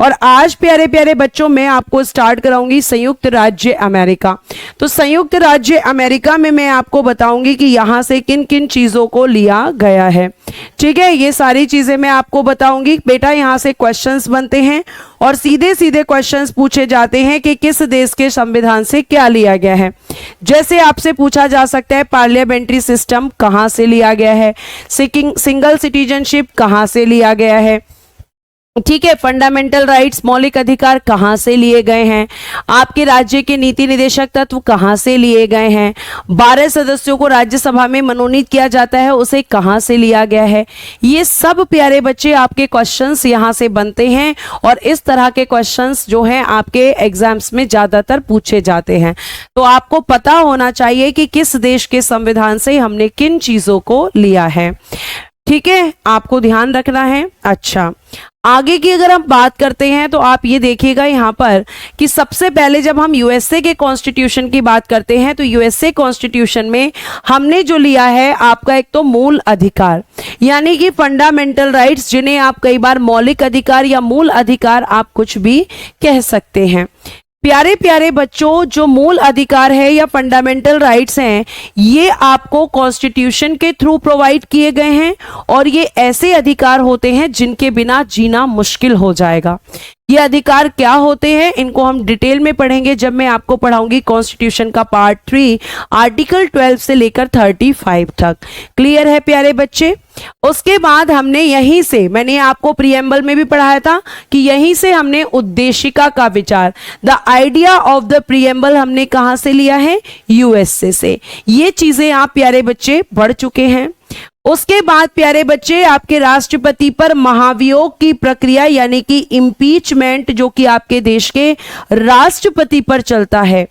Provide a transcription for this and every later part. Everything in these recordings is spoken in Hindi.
और आज प्यारे प्यारे बच्चों मैं आपको स्टार्ट कराऊंगी संयुक्त राज्य अमेरिका। तो संयुक्त राज्य अमेरिका में मैं आपको बताऊंगी कि यहाँ से किन किन चीज़ों को लिया गया है। ठीक है, ये सारी चीज़ें मैं आपको बताऊंगी। बेटा यहाँ से क्वेश्चंस बनते हैं और सीधे सीधे क्वेश्चंस पूछे जाते हैं कि किस देश के संविधान से क्या लिया गया है। जैसे आपसे पूछा जा सकता है पार्लियामेंट्री सिस्टम कहाँ से लिया गया है, सिंगल सिटीजनशिप कहाँ से लिया गया है, ठीक है, फंडामेंटल राइट्स मौलिक अधिकार कहाँ से लिए गए हैं, आपके राज्य के नीति निदेशक तत्व कहाँ से लिए गए हैं, 12 सदस्यों को राज्यसभा में मनोनीत किया जाता है उसे कहाँ से लिया गया है। ये सब प्यारे बच्चे आपके क्वेश्चंस यहाँ से बनते हैं और इस तरह के क्वेश्चंस जो हैं आपके एग्जाम्स में ज़्यादातर पूछे जाते हैं। तो आपको पता होना चाहिए कि किस देश के संविधान से हमने किन चीज़ों को लिया है। ठीक है, आपको ध्यान रखना है। अच्छा, आगे की अगर हम बात करते हैं तो आप ये देखिएगा यहाँ पर कि सबसे पहले जब हम यूएसए के कॉन्स्टिट्यूशन की बात करते हैं तो यूएसए कॉन्स्टिट्यूशन में हमने जो लिया है आपका एक तो मूल अधिकार यानी कि फंडामेंटल राइट्स, जिन्हें आप कई बार मौलिक अधिकार या मूल अधिकार आप कुछ भी कह सकते हैं। प्यारे प्यारे बच्चों, जो मूल अधिकार है या फंडामेंटल राइट्स हैं ये आपको कॉन्स्टिट्यूशन के थ्रू प्रोवाइड किए गए हैं और ये ऐसे अधिकार होते हैं जिनके बिना जीना मुश्किल हो जाएगा। ये अधिकार क्या होते हैं इनको हम डिटेल में पढ़ेंगे जब मैं आपको पढ़ाऊंगी कॉन्स्टिट्यूशन का पार्ट 3 आर्टिकल 12 से लेकर 35 तक। क्लियर है प्यारे बच्चे? उसके बाद हमने यहीं से, मैंने आपको प्रीएम्बल में भी पढ़ाया था कि यहीं से हमने उद्देशिका का विचार, the idea of the preamble हमने कहां से लिया है? यूएसए से। ये चीजें आप प्यारे बच्चे पढ़ चुके हैं। उसके बाद प्यारे बच्चे आपके राष्ट्रपति पर महाभियोग की प्रक्रिया यानी कि इम्पीचमेंट जो कि आपके देश के राष्ट्रपति पर चलता है।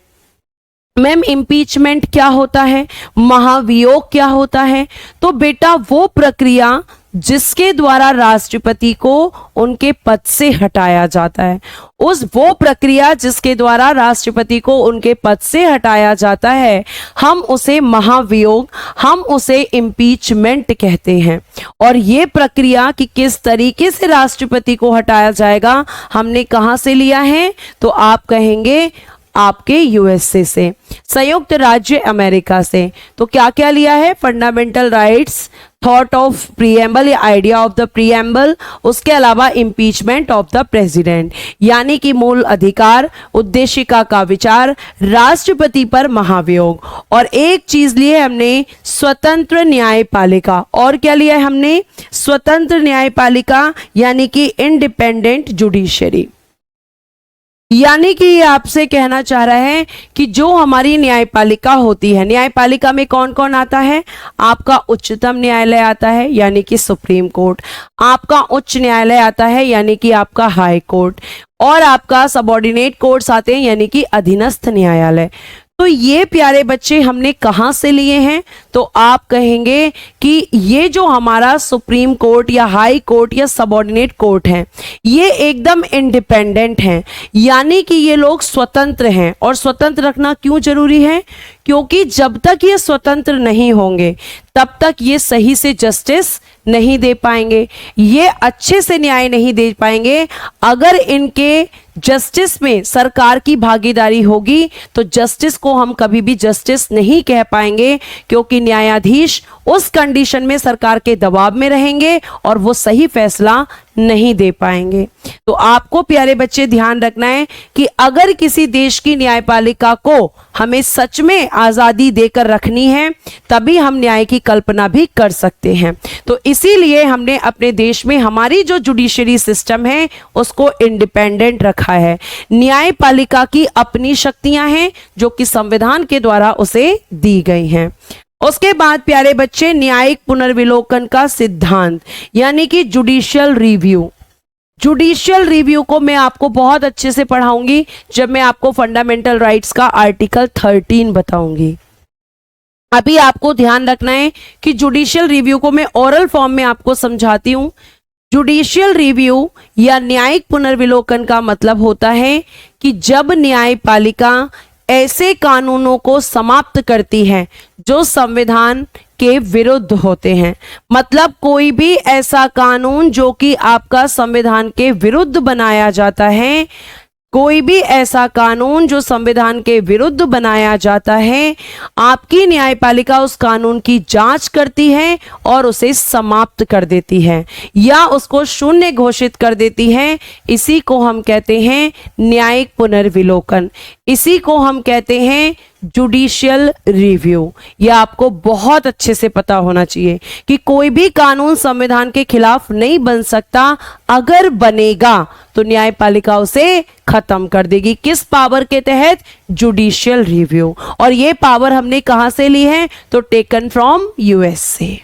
मैम इम्पीचमेंट क्या होता है, महाभियोग क्या होता है? तो बेटा वो प्रक्रिया जिसके द्वारा राष्ट्रपति को उनके पद से हटाया जाता है, वो प्रक्रिया जिसके द्वारा राष्ट्रपति को उनके पद से हटाया जाता है हम उसे महाभियोग, हम उसे इम्पीचमेंट कहते हैं। और ये प्रक्रिया कि किस तरीके से राष्ट्रपति को हटाया जाएगा हमने कहां से लिया है? तो आप कहेंगे आपके यूएसए से, संयुक्त राज्य अमेरिका से। तो क्या क्या लिया है? Fundamental rights, thought of preamble या आइडिया ऑफ द प्रीएम्बल, उसके अलावा इम्पीचमेंट ऑफ द प्रेसिडेंट यानी कि मूल अधिकार, उद्देशिका का विचार, राष्ट्रपति पर महाभियोग, और एक चीज ली है हमने स्वतंत्र न्यायपालिका। और क्या लिया है हमने? स्वतंत्र न्यायपालिका यानी कि इंडिपेंडेंट जुडिशरी। यानी कि ये आपसे कहना चाह रहा है कि जो हमारी न्यायपालिका होती है, न्यायपालिका में कौन कौन आता है? आपका उच्चतम न्यायालय आता है यानी कि सुप्रीम कोर्ट, आपका उच्च न्यायालय आता है यानी कि आपका हाई कोर्ट, और आपका सबऑर्डिनेट कोर्ट्स आते हैं यानी कि अधीनस्थ न्यायालय। तो ये प्यारे बच्चे हमने कहां से लिए हैं? तो आप कहेंगे कि ये जो हमारा सुप्रीम कोर्ट या हाई कोर्ट या सबऑर्डिनेट कोर्ट है ये एकदम इंडिपेंडेंट हैं यानी कि ये लोग स्वतंत्र हैं। और स्वतंत्र रखना क्यों जरूरी है? क्योंकि जब तक ये स्वतंत्र नहीं होंगे तब तक ये सही से जस्टिस नहीं दे पाएंगे, ये अच्छे से न्याय नहीं दे पाएंगे। अगर इनके जस्टिस में सरकार की भागीदारी होगी तो जस्टिस को हम कभी भी जस्टिस नहीं कह पाएंगे, क्योंकि न्यायाधीश उस कंडीशन में सरकार के दबाव में रहेंगे और वो सही फैसला नहीं दे पाएंगे। तो आपको प्यारे बच्चे ध्यान रखना है कि अगर किसी देश की न्यायपालिका को हमें सच में आजादी देकर रखनी है तभी हम न्याय की कल्पना भी कर सकते हैं। तो इसीलिए हमने अपने देश में हमारी जो जुडिशरी सिस्टम है उसको इंडिपेंडेंट रखा है। न्यायपालिका की अपनी शक्तियां हैं जो कि संविधान के द्वारा उसे दी गई हैं। उसके बाद प्यारे बच्चे न्यायिक पुनर्विलोकन का सिद्धांत यानी कि जुडिशियल रिव्यू। जुडिशियल रिव्यू को मैं आपको बहुत अच्छे से पढ़ाऊंगी जब मैं आपको फंडामेंटल राइट्स का आर्टिकल 13 बताऊंगी। अभी आपको ध्यान रखना है कि जुडिशियल रिव्यू को मैं ओरल फॉर्म में आपको समझाती हूं। जुडिशियल रिव्यू या न्यायिक पुनर्विलोकन का मतलब होता है कि जब न्यायपालिका ऐसे कानूनों को समाप्त करती है जो संविधान के विरुद्ध होते हैं। मतलब कोई भी ऐसा कानून जो कि आपका संविधान के विरुद्ध बनाया जाता है, कोई भी ऐसा कानून जो संविधान के विरुद्ध बनाया जाता है, आपकी न्यायपालिका उस कानून की जांच करती है और उसे समाप्त कर देती है या उसको शून्य घोषित कर देती है। इसी को हम कहते हैं न्यायिक पुनर्विलोकन, इसी को हम कहते हैं जुडिशियल रिव्यू। यह आपको बहुत अच्छे से पता होना चाहिए कि कोई भी कानून संविधान के खिलाफ नहीं बन सकता, अगर बनेगा तो न्यायपालिका उसे खत्म कर देगी। किस पावर के तहत? Judicial review. और ये पावर हमने कहां से ली है? तो टेकन फ्रॉम यूएस से।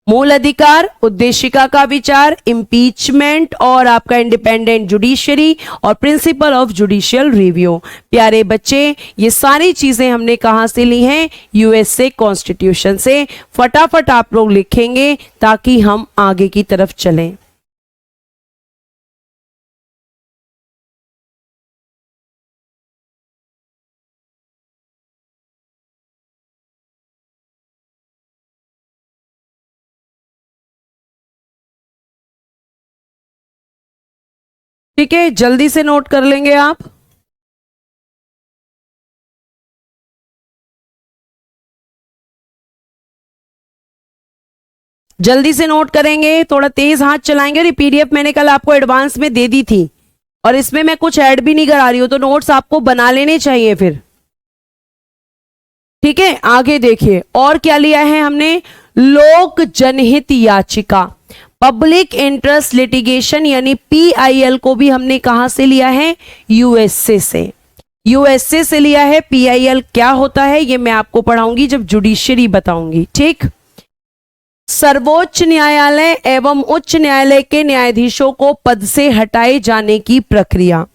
मूल अधिकार, उद्देशिका का विचार, इम्पीचमेंट और आपका इंडिपेंडेंट जुडिशरी और प्रिंसिपल ऑफ जुडिशियल रिव्यू। प्यारे बच्चे, ये सारी चीजें हमने कहां से ली हैं? यूएस से, कॉन्स्टिट्यूशन से। फटाफट आप लोग लिखेंगे ताकि हम आगे की तरफ चलें। ठीक है, जल्दी से नोट कर लेंगे आप। जल्दी से नोट करेंगे, थोड़ा तेज हाथ चलाएंगे। और ये पीडीएफ मैंने कल आपको एडवांस में दे दी थी और इसमें मैं कुछ ऐड भी नहीं करा रही हूं, तो नोट्स आपको बना लेने चाहिए फिर। ठीक है, आगे देखिए और क्या लिया है हमने? लोक जनहित याचिका, पब्लिक इंटरेस्ट लिटिगेशन यानी पीआईएल को भी हमने कहां से लिया है? यूएसए से। यूएसए से लिया है। पीआईएल क्या होता है ये मैं आपको पढ़ाऊंगी जब जुडिशरी बताऊंगी। ठीक, सर्वोच्च न्यायालय एवं उच्च न्यायालय के न्यायाधीशों को पद से हटाए जाने की प्रक्रिया।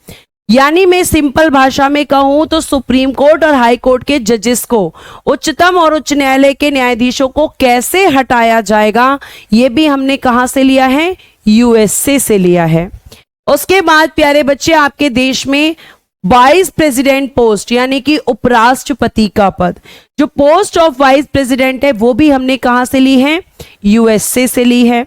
यानी मैं सिंपल भाषा में कहूं तो सुप्रीम कोर्ट और हाई कोर्ट के जजेस को, उच्चतम और उच्च न्यायालय के न्यायाधीशों को कैसे हटाया जाएगा, यह भी हमने कहां से लिया है? यूएसए से लिया है। उसके बाद प्यारे बच्चे, आपके देश में वाइस प्रेसिडेंट पोस्ट यानी कि उपराष्ट्रपति का पद, जो पोस्ट ऑफ वाइस प्रेसिडेंट है, वो भी हमने कहां से ली है? यूएसए से ली है।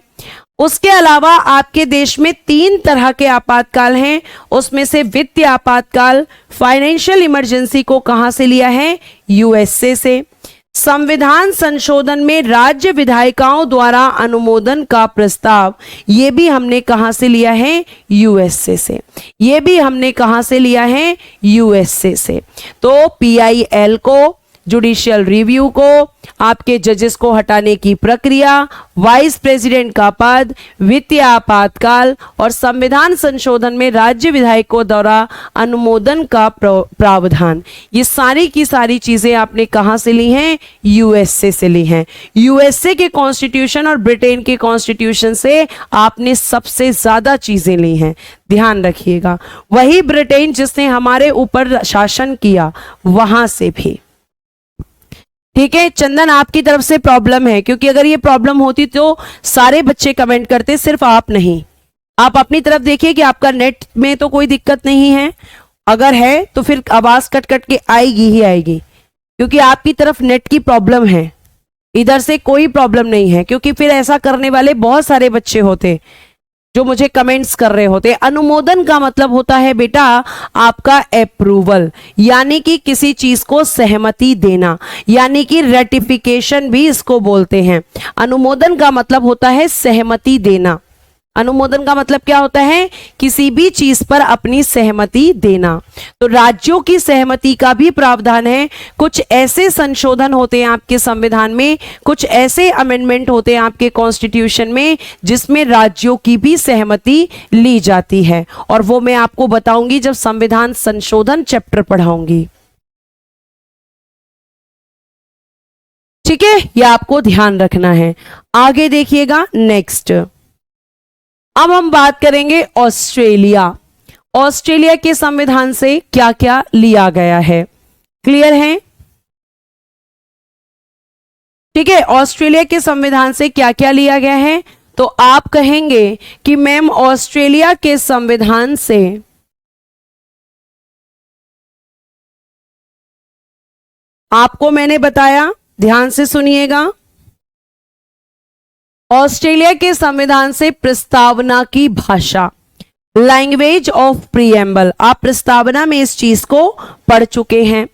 उसके अलावा आपके देश में 3 तरह के आपातकाल हैं, उसमें से वित्तीय आपातकाल, फाइनेंशियल इमरजेंसी को कहां से लिया है? यूएसए से। संविधान संशोधन में राज्य विधायिकाओं द्वारा अनुमोदन का प्रस्ताव, ये भी हमने कहां से लिया है? यूएसए से। ये भी हमने कहां से लिया है? यूएसए से। तो पीआईएल को, जुडिशियल रिव्यू को, आपके जजेस को हटाने की प्रक्रिया, वाइस प्रेसिडेंट का पद, वित्तीय आपातकाल और संविधान संशोधन में राज्य विधायकों द्वारा अनुमोदन का प्रावधान, ये सारी की सारी चीजें आपने कहां से ली हैं? यूएसए से ली हैं। यूएसए के कॉन्स्टिट्यूशन और ब्रिटेन के कॉन्स्टिट्यूशन से आपने सबसे ज्यादा चीजें ली हैं, ध्यान रखिएगा। वही ब्रिटेन जिसने हमारे ऊपर शासन किया, वहां से भी। ठीक है चंदन, आपकी तरफ से प्रॉब्लम है, क्योंकि अगर ये प्रॉब्लम होती तो सारे बच्चे कमेंट करते, सिर्फ आप नहीं। आप अपनी तरफ देखिए कि आपका नेट में तो कोई दिक्कत नहीं है, अगर है तो फिर आवाज कट कट के आएगी ही आएगी, क्योंकि आपकी तरफ नेट की प्रॉब्लम है, इधर से कोई प्रॉब्लम नहीं है। क्योंकि फिर ऐसा करने वाले बहुत सारे बच्चे होते जो मुझे कमेंट्स कर रहे होते। अनुमोदन का मतलब होता है बेटा आपका अप्रूवल, यानी कि किसी चीज को सहमति देना, यानी कि रेटिफिकेशन भी इसको बोलते हैं। अनुमोदन का मतलब होता है सहमति देना। अनुमोदन का मतलब क्या होता है? किसी भी चीज पर अपनी सहमति देना। तो राज्यों की सहमति का भी प्रावधान है। कुछ ऐसे संशोधन होते हैं आपके संविधान में, कुछ ऐसे अमेंडमेंट होते हैं आपके कॉन्स्टिट्यूशन में जिसमें राज्यों की भी सहमति ली जाती है, और वो मैं आपको बताऊंगी जब संविधान संशोधन चैप्टर पढ़ाऊंगी। ठीक है, यह आपको ध्यान रखना है। आगे देखिएगा नेक्स्ट। अब हम बात करेंगे ऑस्ट्रेलिया। ऑस्ट्रेलिया के संविधान से क्या क्या लिया गया है, क्लियर है? ठीक है, ऑस्ट्रेलिया के संविधान से क्या क्या लिया गया है, तो आप कहेंगे कि मैम ऑस्ट्रेलिया के संविधान से आपको मैंने बताया ध्यान से सुनिएगा। ऑस्ट्रेलिया के संविधान से प्रस्तावना की भाषा, लैंग्वेज ऑफ प्रीएम्बल, आप प्रस्तावना में इस चीज को पढ़ चुके हैं।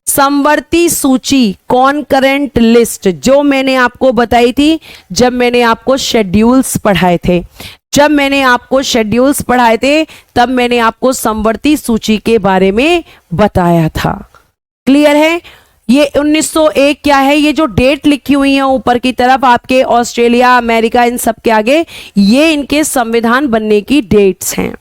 समवर्ती सूची, कॉनकरेंट लिस्ट, जो मैंने आपको बताई थी जब मैंने आपको शेड्यूल्स पढ़ाए थे, जब मैंने आपको शेड्यूल्स पढ़ाए थे तब मैंने आपको समवर्ती सूची के बारे में बताया था। क्लियर है? ये 1901 क्या है, ये जो डेट लिखी हुई है ऊपर की तरफ आपके ऑस्ट्रेलिया, अमेरिका, इन सब के आगे, ये इनके संविधान बनने की डेट्स हैं।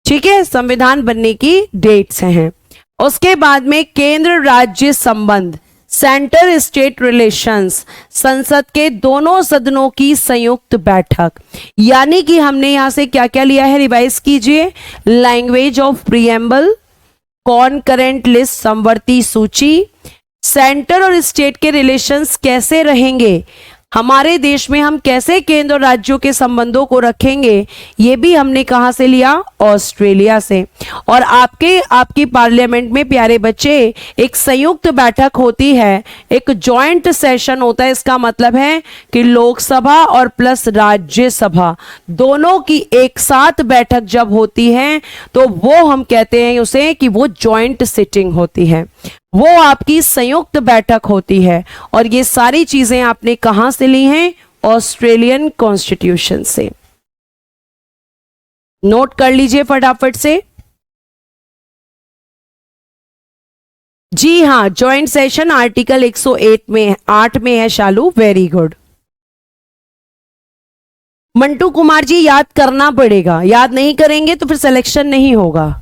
ठीक है, संविधान बनने की डेट्स हैं। उसके बाद में केंद्र राज्य संबंध, सेंटर स्टेट रिलेशंस, संसद के दोनों सदनों की संयुक्त बैठक, यानी कि हमने यहां से क्या क्या लिया है, रिवाइज कीजिए। लैंग्वेज ऑफ प्रीएम्बल, कॉनकरेंट लिस्ट, समवर्ती सूची, सेंटर और स्टेट के रिलेशंस कैसे रहेंगे, हमारे देश में हम कैसे केंद्र और राज्यों के संबंधों को रखेंगे, ये भी हमने कहां से लिया, ऑस्ट्रेलिया से। और आपकी पार्लियामेंट में प्यारे बच्चे एक संयुक्त बैठक होती है, एक जॉइंट सेशन होता है। इसका मतलब है कि लोकसभा और प्लस राज्यसभा दोनों की एक साथ बैठक जब होती है तो वो हम कहते हैं उसे कि वो जॉइंट सिटिंग होती है, वो आपकी संयुक्त बैठक होती है। और ये सारी चीजें आपने कहां से ली हैं, ऑस्ट्रेलियन कॉन्स्टिट्यूशन से। नोट कर लीजिए फटाफट से। जी हां, जॉइंट सेशन आर्टिकल 108 में 8 में है शालू, वेरी गुड। मंटू कुमार जी याद करना पड़ेगा, याद नहीं करेंगे तो फिर सिलेक्शन नहीं होगा।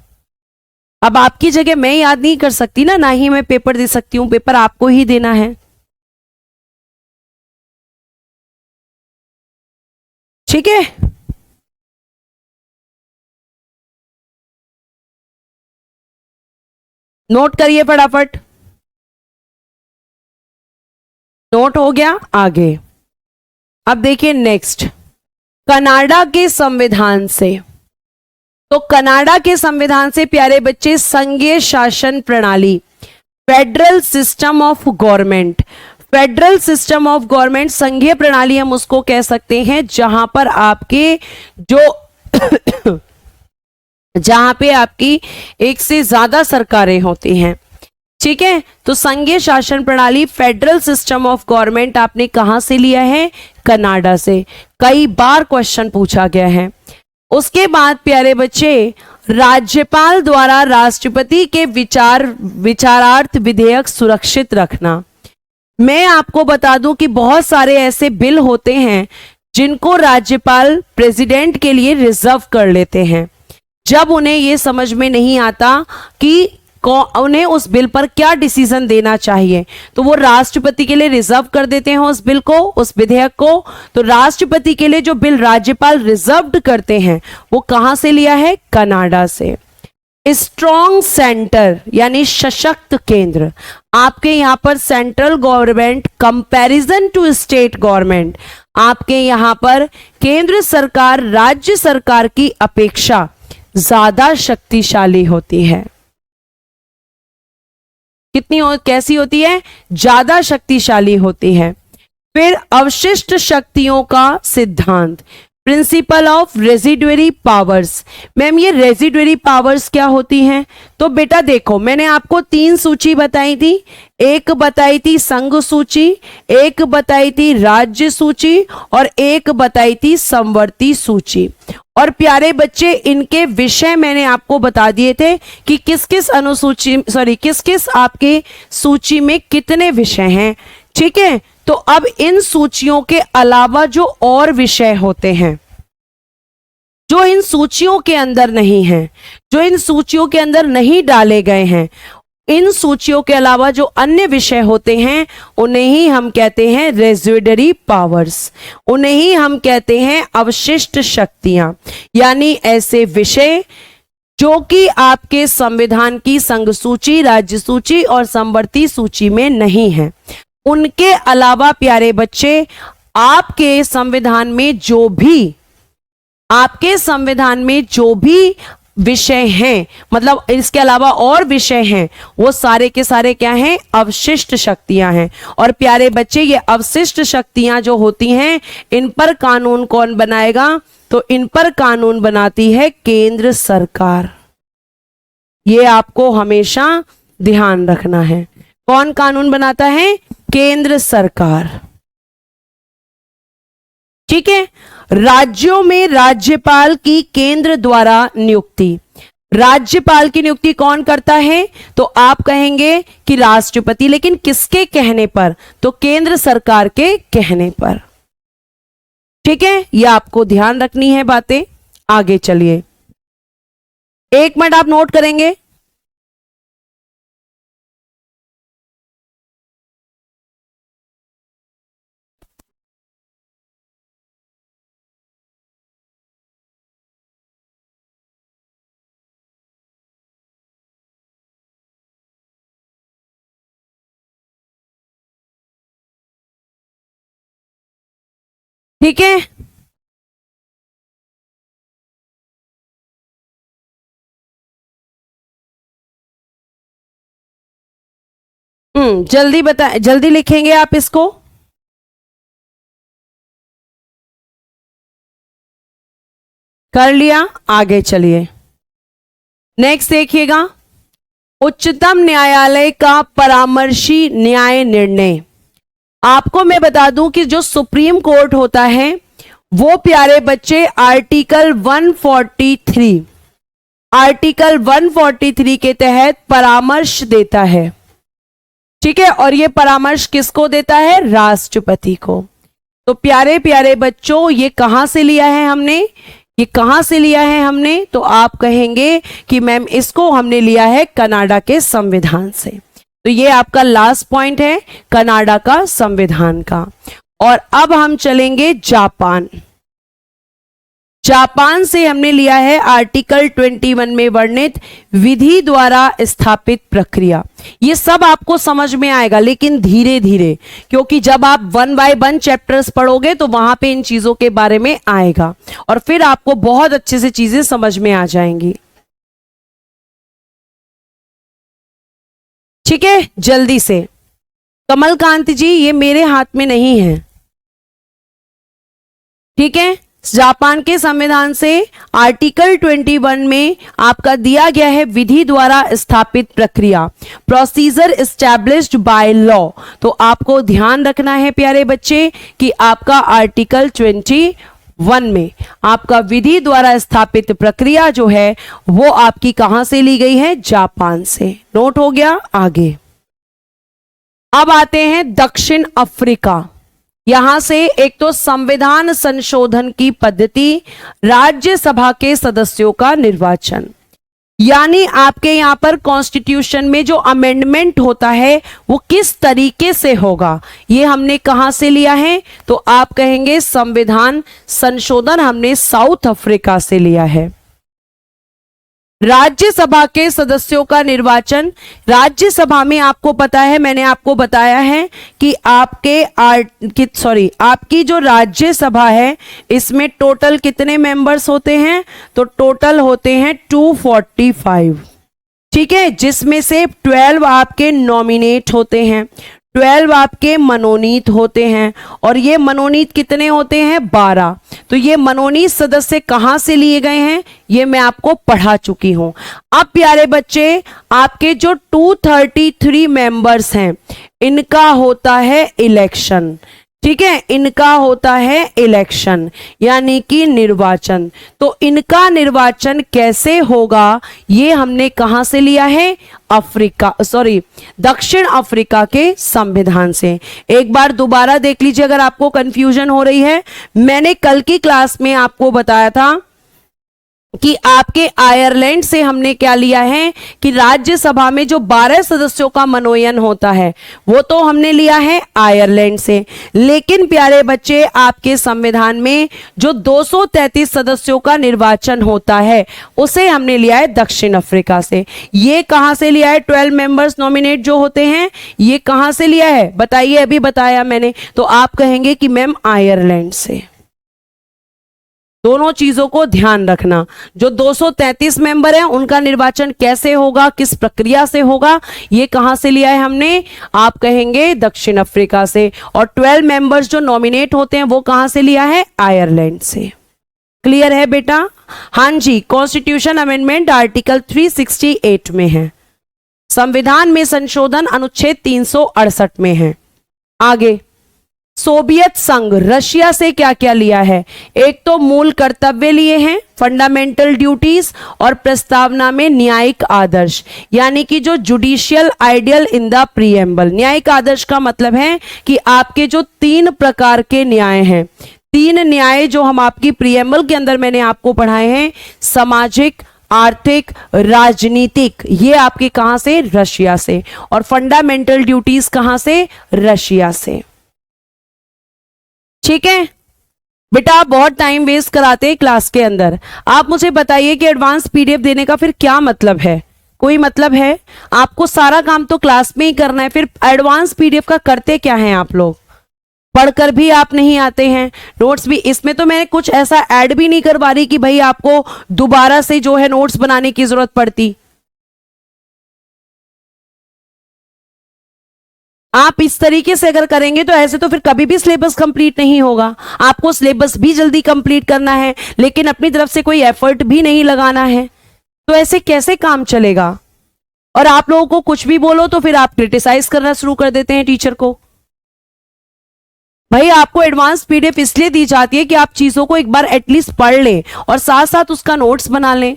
अब आपकी जगह मैं याद नहीं कर सकती ना ही मैं पेपर दे सकती हूं, पेपर आपको ही देना है। ठीक है, नोट करिए फटाफट। नोट हो गया, आगे। अब देखिए नेक्स्ट, कनाडा के संविधान से। तो कनाडा के संविधान से प्यारे बच्चे संघीय शासन प्रणाली, federal system of government, federal system of government, संघीय प्रणाली हम उसको कह सकते हैं जहां पर आपके जो जहां पे आपकी एक से ज्यादा सरकारें होती हैं। ठीक है, तो संघीय शासन प्रणाली, फेडरल सिस्टम ऑफ गवर्नमेंट आपने कहां से लिया है, कनाडा से। कई बार क्वेश्चन पूछा गया है। उसके बाद प्यारे बच्चे, राज्यपाल द्वारा राष्ट्रपति के विचारार्थ विधेयक सुरक्षित रखना। मैं आपको बता दूं कि बहुत सारे ऐसे बिल होते हैं जिनको राज्यपाल प्रेसिडेंट के लिए रिजर्व कर लेते हैं। जब उन्हें यह समझ में नहीं आता कि उन्हें उस बिल पर क्या डिसीजन देना चाहिए तो वो राष्ट्रपति के लिए रिजर्व कर देते हैं उस बिल को, उस विधेयक को। तो राष्ट्रपति के लिए जो बिल राज्यपाल रिजर्व्ड करते हैं वो कहां से लिया है, कनाडा से। स्ट्रॉन्ग सेंटर यानी सशक्त केंद्र, आपके यहां पर central government comparison to state government, आपके यहां पर केंद्र सरकार राज्य सरकार की अपेक्षा ज्यादा शक्तिशाली होती है। कैसी होती है, ज्यादा शक्तिशाली होती है। फिर अवशिष्ट शक्तियों का सिद्धांत, principle of residuary powers. Ma'am ये रेजिडुअरी पावर्स क्या होती हैं, तो बेटा देखो मैंने आपको 3 सूची बताई थी, एक बताई थी संघ सूची, एक बताई थी राज्य सूची और एक बताई थी समवर्ती सूची। और प्यारे बच्चे इनके विषय मैंने आपको बता दिए थे कि किस किस आपके सूची में कितने विषय हैं। ठीक है, तो अब इन सूचियों के अलावा जो और विषय होते हैं जो इन सूचियों के अंदर नहीं हैं, जो इन सूचियों के अंदर नहीं डाले गए हैं, इन सूचियों के अलावा जो अन्य विषय होते हैं उन्हें ही हम कहते हैं रेजिडुअरी पावर्स, उन्हें ही हम कहते हैं अवशिष्ट शक्तियां। यानी ऐसे विषय जो कि आपके संविधान की संघ सूची, राज्य सूची और समवर्ती सूची में नहीं है। उनके अलावा प्यारे बच्चे आपके संविधान में जो भी विषय हैं, मतलब इसके अलावा और विषय हैं, वो सारे के सारे क्या हैं, अवशिष्ट शक्तियां हैं। और प्यारे बच्चे ये अवशिष्ट शक्तियां जो होती हैं, इन पर कानून कौन बनाएगा, तो इन पर कानून बनाती है केंद्र सरकार। ये आपको हमेशा ध्यान रखना है। कौन कानून बनाता है, केंद्र सरकार। ठीक है। राज्यों में राज्यपाल की केंद्र द्वारा नियुक्ति, राज्यपाल की नियुक्ति कौन करता है, तो आप कहेंगे कि राष्ट्रपति, लेकिन किसके कहने पर, तो केंद्र सरकार के कहने पर। ठीक है, यह आपको ध्यान रखनी है बातें। आगे चलिए, 1 मिनट आप नोट करेंगे। ठीक है, जल्दी बता, जल्दी लिखेंगे आप इसको। कर लिया, आगे चलिए। नेक्स्ट देखिएगा, उच्चतम न्यायालय का परामर्शी न्याय निर्णय। आपको मैं बता दूं कि जो सुप्रीम कोर्ट होता है वो प्यारे बच्चे आर्टिकल 143, आर्टिकल 143 के तहत परामर्श देता है। ठीक है, और ये परामर्श किसको देता है, राष्ट्रपति को। तो प्यारे प्यारे बच्चों, ये कहां से लिया है हमने, ये कहां से लिया है हमने, तो आप कहेंगे कि मैम इसको हमने लिया है कनाडा के संविधान से। तो ये आपका लास्ट पॉइंट है, कनाडा का संविधान का। और अब हम चलेंगे जापान। जापान से हमने लिया है आर्टिकल 21 में वर्णित विधि द्वारा स्थापित प्रक्रिया। ये सब आपको समझ में आएगा, लेकिन धीरे धीरे, क्योंकि जब आप 1 बाय 1 चैप्टर्स पढ़ोगे तो वहां पे इन चीजों के बारे में आएगा और फिर आपको बहुत अच्छे से चीजें समझ में आ जाएंगी। ठीक है, जल्दी से। कमलकांत जी, ये मेरे हाथ में नहीं है। ठीक है, जापान के संविधान से आर्टिकल 21 में आपका दिया गया है विधि द्वारा स्थापित प्रक्रिया, प्रोसीजर एस्टैब्लिश्ड बाय लॉ। तो आपको ध्यान रखना है प्यारे बच्चे कि आपका आर्टिकल 21 में आपका विधि द्वारा स्थापित प्रक्रिया जो है वो आपकी कहां से ली गई है, जापान से। नोट हो गया, आगे। अब आते हैं दक्षिण अफ्रीका। यहां से एक तो संविधान संशोधन की पद्धति, राज्यसभा के सदस्यों का निर्वाचन, यानी आपके यहां पर कॉन्स्टिट्यूशन में जो अमेंडमेंट होता है वो किस तरीके से होगा, ये हमने कहां से लिया है, तो आप कहेंगे संविधान संशोधन हमने साउथ अफ्रीका से लिया है। राज्यसभा के सदस्यों का निर्वाचन, राज्यसभा में आपको पता है, मैंने आपको बताया है कि आपकी जो राज्यसभा है इसमें टोटल कितने मेंबर्स होते हैं, तो टोटल होते हैं 245। ठीक है, जिसमें से 12 आपके नॉमिनेट होते हैं, 12 आपके मनोनीत होते हैं, और ये मनोनीत कितने होते हैं, 12। तो ये मनोनीत सदस्य कहां से लिए गए हैं, ये मैं आपको पढ़ा चुकी हूं। अब प्यारे बच्चे, आपके जो 233 मेंबर्स हैं इनका होता है इलेक्शन। ठीक है, इनका होता है इलेक्शन यानी कि निर्वाचन। तो इनका निर्वाचन कैसे होगा, ये हमने कहां से लिया है, दक्षिण अफ्रीका के संविधान से। एक बार दोबारा देख लीजिए अगर आपको कंफ्यूजन हो रही है। मैंने कल की क्लास में आपको बताया था कि आपके आयरलैंड से हमने क्या लिया है कि राज्यसभा में जो 12 सदस्यों का मनोनयन होता है वो तो हमने लिया है आयरलैंड से, लेकिन प्यारे बच्चे आपके संविधान में जो 233 सदस्यों का निर्वाचन होता है उसे हमने लिया है दक्षिण अफ्रीका से। ये कहां से लिया है, 12 मेंबर्स नॉमिनेट जो होते हैं, ये कहां से लिया है बताइए, अभी बताया मैंने। तो आप कहेंगे कि मैम आयरलैंड से। दोनों चीजों को ध्यान रखना। जो 233 मेंबर हैं उनका निर्वाचन कैसे होगा, किस प्रक्रिया से होगा, ये कहां से लिया है हमने, आप कहेंगे दक्षिण अफ्रीका से। और 12 मेंबर्स जो नॉमिनेट होते हैं वो कहां से लिया है, आयरलैंड से। क्लियर है बेटा? हाँ जी, कॉन्स्टिट्यूशन अमेंडमेंट आर्टिकल 368 में है, संविधान में संशोधन अनुच्छेद 368 में है। आगे, सोवियत संघ रशिया से क्या क्या लिया है? एक तो मूल कर्तव्य लिए हैं, फंडामेंटल ड्यूटीज, और प्रस्तावना में न्यायिक आदर्श, यानी कि जो judicial ideal in the preamble. न्यायिक आदर्श का मतलब है कि आपके जो 3 प्रकार के न्याय हैं, 3 न्याय जो हम आपकी प्रीएम्बल के अंदर मैंने आपको पढ़ाए हैं, सामाजिक, आर्थिक, राजनीतिक, ये आपके कहां से, रशिया से। और फंडामेंटल ड्यूटीज कहां से, रशिया से। ठीक है बेटा, आप बहुत टाइम वेस्ट कराते हैं क्लास के अंदर। आप मुझे बताइए कि एडवांस पीडीएफ देने का फिर क्या मतलब है? कोई मतलब है? आपको सारा काम तो क्लास में ही करना है, फिर एडवांस पीडीएफ का करते क्या हैं आप लोग? पढ़कर भी आप नहीं आते हैं, नोट्स भी। इसमें तो मैं कुछ ऐसा ऐड भी नहीं करवा रही कि भाई आपको दोबारा से जो है नोट्स बनाने की जरूरत पड़ती। आप इस तरीके से अगर करेंगे तो ऐसे तो फिर कभी भी सिलेबस कंप्लीट नहीं होगा। आपको सिलेबस भी जल्दी कंप्लीट करना है, लेकिन अपनी तरफ से कोई एफर्ट भी नहीं लगाना है, तो ऐसे कैसे काम चलेगा? और आप लोगों को कुछ भी बोलो तो फिर आप क्रिटिसाइज करना शुरू कर देते हैं टीचर को। भाई आपको एडवांस पीडीएफ इसलिए दी जाती है कि आप चीजों को एक बार एटलीस्ट पढ़ लें और साथ साथ उसका नोट्स बना लें।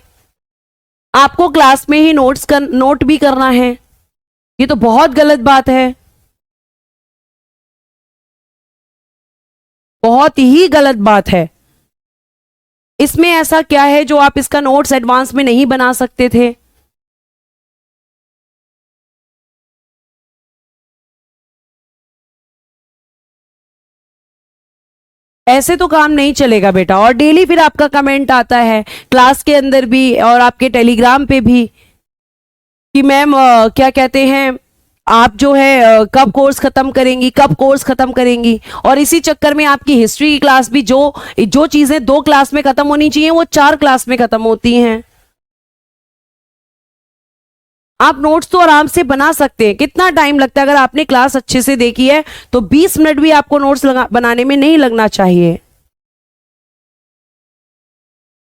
आपको क्लास में ही नोट भी करना है, ये तो बहुत गलत बात है, बहुत ही गलत बात है। इसमें ऐसा क्या है जो आप इसका नोट्स एडवांस में नहीं बना सकते थे? ऐसे तो काम नहीं चलेगा बेटा। और डेली फिर आपका कमेंट आता है क्लास के अंदर भी और आपके टेलीग्राम पे भी कि मैम क्या कहते हैं, आप जो है कब कोर्स खत्म करेंगी, कब कोर्स खत्म करेंगी। और इसी चक्कर में आपकी हिस्ट्री की क्लास भी जो जो चीजें 2 क्लास में खत्म होनी चाहिए वो 4 क्लास में खत्म होती हैं। आप नोट्स तो आराम से बना सकते हैं। कितना टाइम लगता है? अगर आपने क्लास अच्छे से देखी है तो 20 मिनट भी आपको नोट्स बनाने में नहीं लगना चाहिए।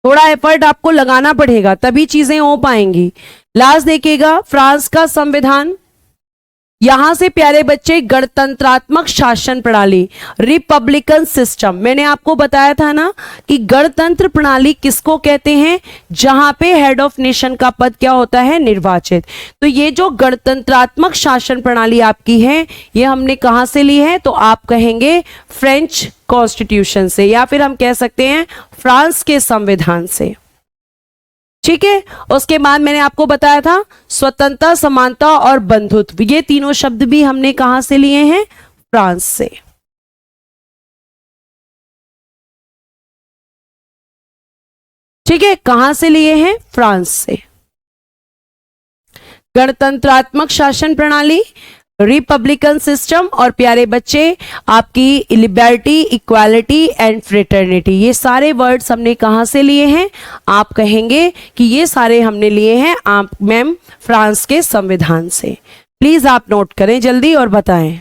थोड़ा एफर्ट आपको लगाना पड़ेगा तभी चीजें हो पाएंगी। लास्ट देखिएगा, फ्रांस का संविधान। यहां से प्यारे बच्चे गणतंत्रात्मक शासन प्रणाली, रिपब्लिकन सिस्टम, मैंने आपको बताया था ना कि गणतंत्र प्रणाली किसको कहते हैं, जहां पे हेड ऑफ नेशन का पद क्या होता है, निर्वाचित। तो ये जो गणतंत्रात्मक शासन प्रणाली आपकी है, ये हमने कहां से ली है, तो आप कहेंगे फ्रेंच कॉन्स्टिट्यूशन से, या फिर हम कह सकते हैं फ्रांस के संविधान से। ठीक है, उसके बाद मैंने आपको बताया था स्वतंत्रता, समानता और बंधुत्व, ये तीनों शब्द भी हमने कहां से लिए हैं, फ्रांस से। ठीक है, कहां से लिए हैं, फ्रांस से। गणतंत्रात्मक शासन प्रणाली, रिपब्लिकन सिस्टम, और प्यारे बच्चे आपकी लिबर्टी, इक्वालिटी एंड फ्रेटर्निटी, ये सारे वर्ड्स हमने कहां से लिए हैं, आप कहेंगे कि ये सारे हमने लिए हैं आप मैम फ्रांस के संविधान से। प्लीज आप नोट करें जल्दी और बताएं।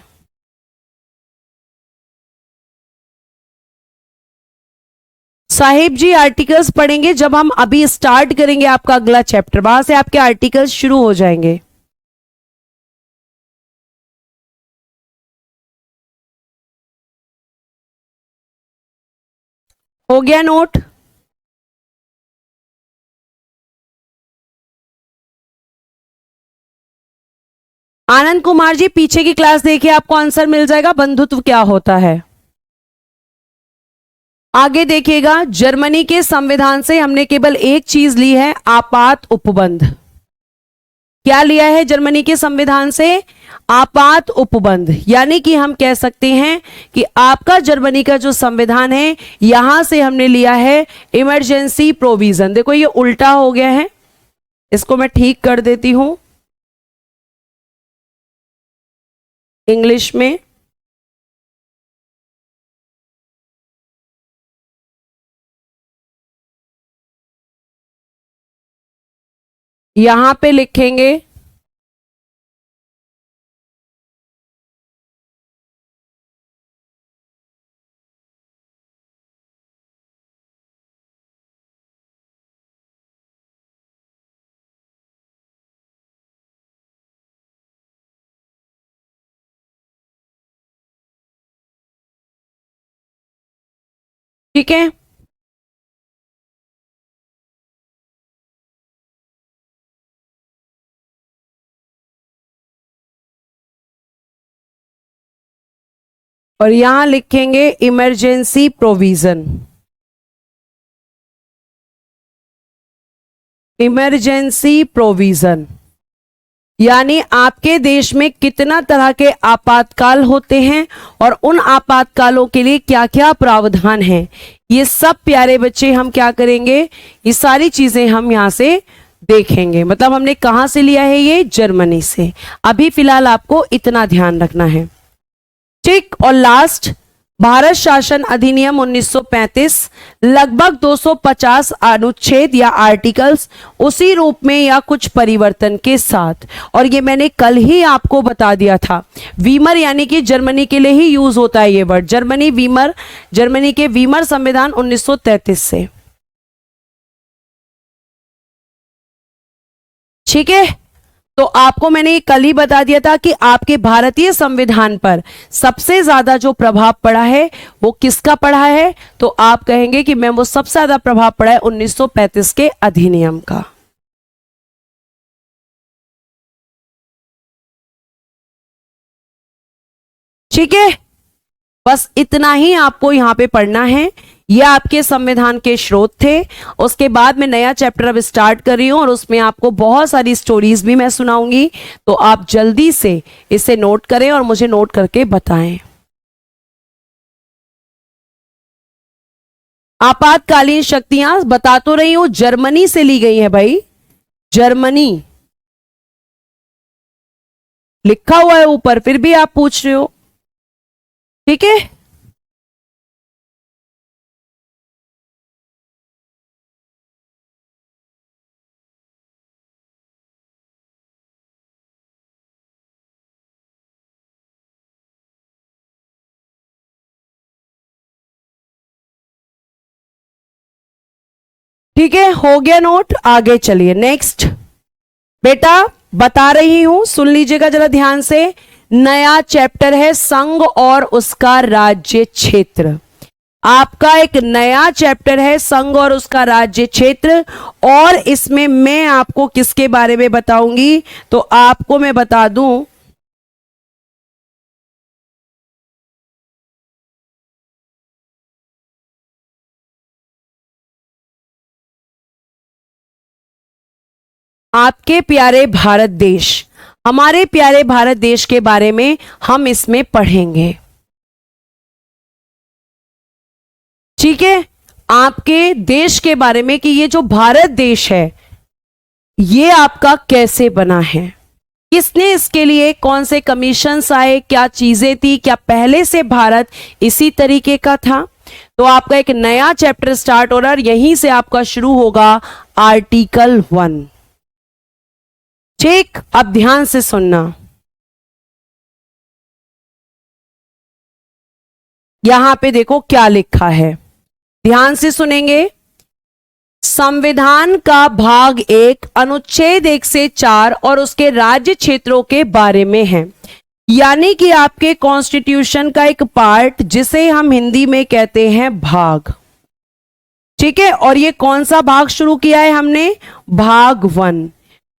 साहिब जी आर्टिकल्स पढ़ेंगे जब हम अभी स्टार्ट करेंगे आपका अगला चैप्टर, वहां से आपके आर्टिकल्स शुरू हो जाएंगे। हो गया नोट? आनंद कुमार जी पीछे की क्लास देखिए, आपको आंसर मिल जाएगा बंधुत्व क्या होता है। आगे देखिएगा, जर्मनी के संविधान से हमने केवल एक चीज ली है, आपात उपबंध। क्या लिया है जर्मनी के संविधान से, आपात उपबंध, यानी कि हम कह सकते हैं कि आपका जर्मनी का जो संविधान है यहां से हमने लिया है इमरजेंसी प्रोविजन। देखो ये उल्टा हो गया है, इसको मैं ठीक कर देती हूं इंग्लिश में। यहां पे लिखेंगे ठीक है। और यहां लिखेंगे इमरजेंसी प्रोविजन। इमरजेंसी प्रोविजन यानी आपके देश में कितना तरह के आपातकाल होते हैं और उन आपातकालों के लिए क्या क्या प्रावधान है, ये सब प्यारे बच्चे हम क्या करेंगे, ये सारी चीजें हम यहां से देखेंगे। मतलब हमने कहां से लिया है, ये जर्मनी से। अभी फिलहाल आपको इतना ध्यान रखना है, ठीक। और लास्ट, भारत शासन अधिनियम 1935 लगभग 250 अनुच्छेद या आर्टिकल्स उसी रूप में या कुछ परिवर्तन के साथ। और ये मैंने कल ही आपको बता दिया था, वीमर यानी कि जर्मनी के लिए ही यूज होता है ये वर्ड, जर्मनी वीमर, जर्मनी के वीमर संविधान 1933 से, ठीक है। तो आपको मैंने ये कल ही बता दिया था कि आपके भारतीय संविधान पर सबसे ज्यादा जो प्रभाव पड़ा है वो किसका पड़ा है, तो आप कहेंगे कि मैम वो सबसे ज्यादा प्रभाव पड़ा है 1935 के अधिनियम का। ठीक है, बस इतना ही आपको यहां पे पढ़ना है। ये आपके संविधान के स्रोत थे। उसके बाद मैं नया चैप्टर अब स्टार्ट कर रही हूं और उसमें आपको बहुत सारी स्टोरीज भी मैं सुनाऊंगी, तो आप जल्दी से इसे नोट करें और मुझे नोट करके बताएं। आपातकालीन शक्तियां बता तो रही हूं, जर्मनी से ली गई है भाई, जर्मनी लिखा हुआ है ऊपर, फिर भी आप पूछ रहे हो, ठीक है। ठीक है, हो गया नोट, आगे चलिए नेक्स्ट। बेटा बता रही हूं, सुन लीजिएगा जरा ध्यान से। नया चैप्टर है संघ और उसका राज्य क्षेत्र। आपका एक नया चैप्टर है संघ और उसका राज्य क्षेत्र, और इसमें मैं आपको किसके बारे में बताऊंगी, तो आपको मैं बता दूं आपके प्यारे भारत देश, हमारे प्यारे भारत देश के बारे में हम इसमें पढ़ेंगे, ठीक है। आपके देश के बारे में कि ये जो भारत देश है ये आपका कैसे बना है, किसने इसके लिए, कौन से कमीशंस आए, क्या चीजें थी, क्या पहले से भारत इसी तरीके का था। तो आपका एक नया चैप्टर स्टार्ट हो रहा है और यहीं से आपका शुरू होगा आर्टिकल 1, ठीक। अब ध्यान से सुनना, यहां पे देखो क्या लिखा है, ध्यान से सुनेंगे। संविधान का भाग 1 अनुच्छेद 1 से 4 और उसके राज्य क्षेत्रों के बारे में है, यानी कि आपके कॉन्स्टिट्यूशन का एक पार्ट जिसे हम हिंदी में कहते हैं भाग, ठीक है। और ये कौन सा भाग शुरू किया है हमने, भाग 1,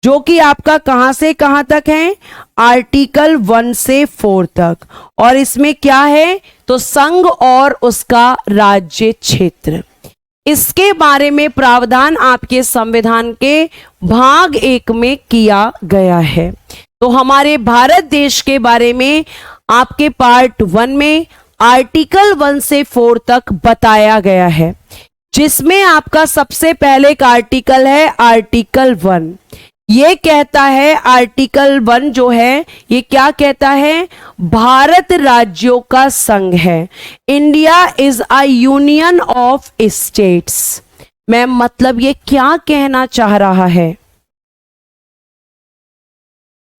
जो कि आपका कहां से कहां तक है, आर्टिकल 1 से 4 तक। और इसमें क्या है, तो संघ और उसका राज्य क्षेत्र, इसके बारे में प्रावधान आपके संविधान के भाग 1 में किया गया है। तो हमारे भारत देश के बारे में आपके पार्ट 1 में आर्टिकल 1 से 4 तक बताया गया है, जिसमें आपका सबसे पहले का आर्टिकल है आर्टिकल 1। ये कहता है, आर्टिकल 1 जो है ये क्या कहता है, भारत राज्यों का संघ है, India is a union of states. Ma'am मतलब ये क्या कहना चाह रहा है,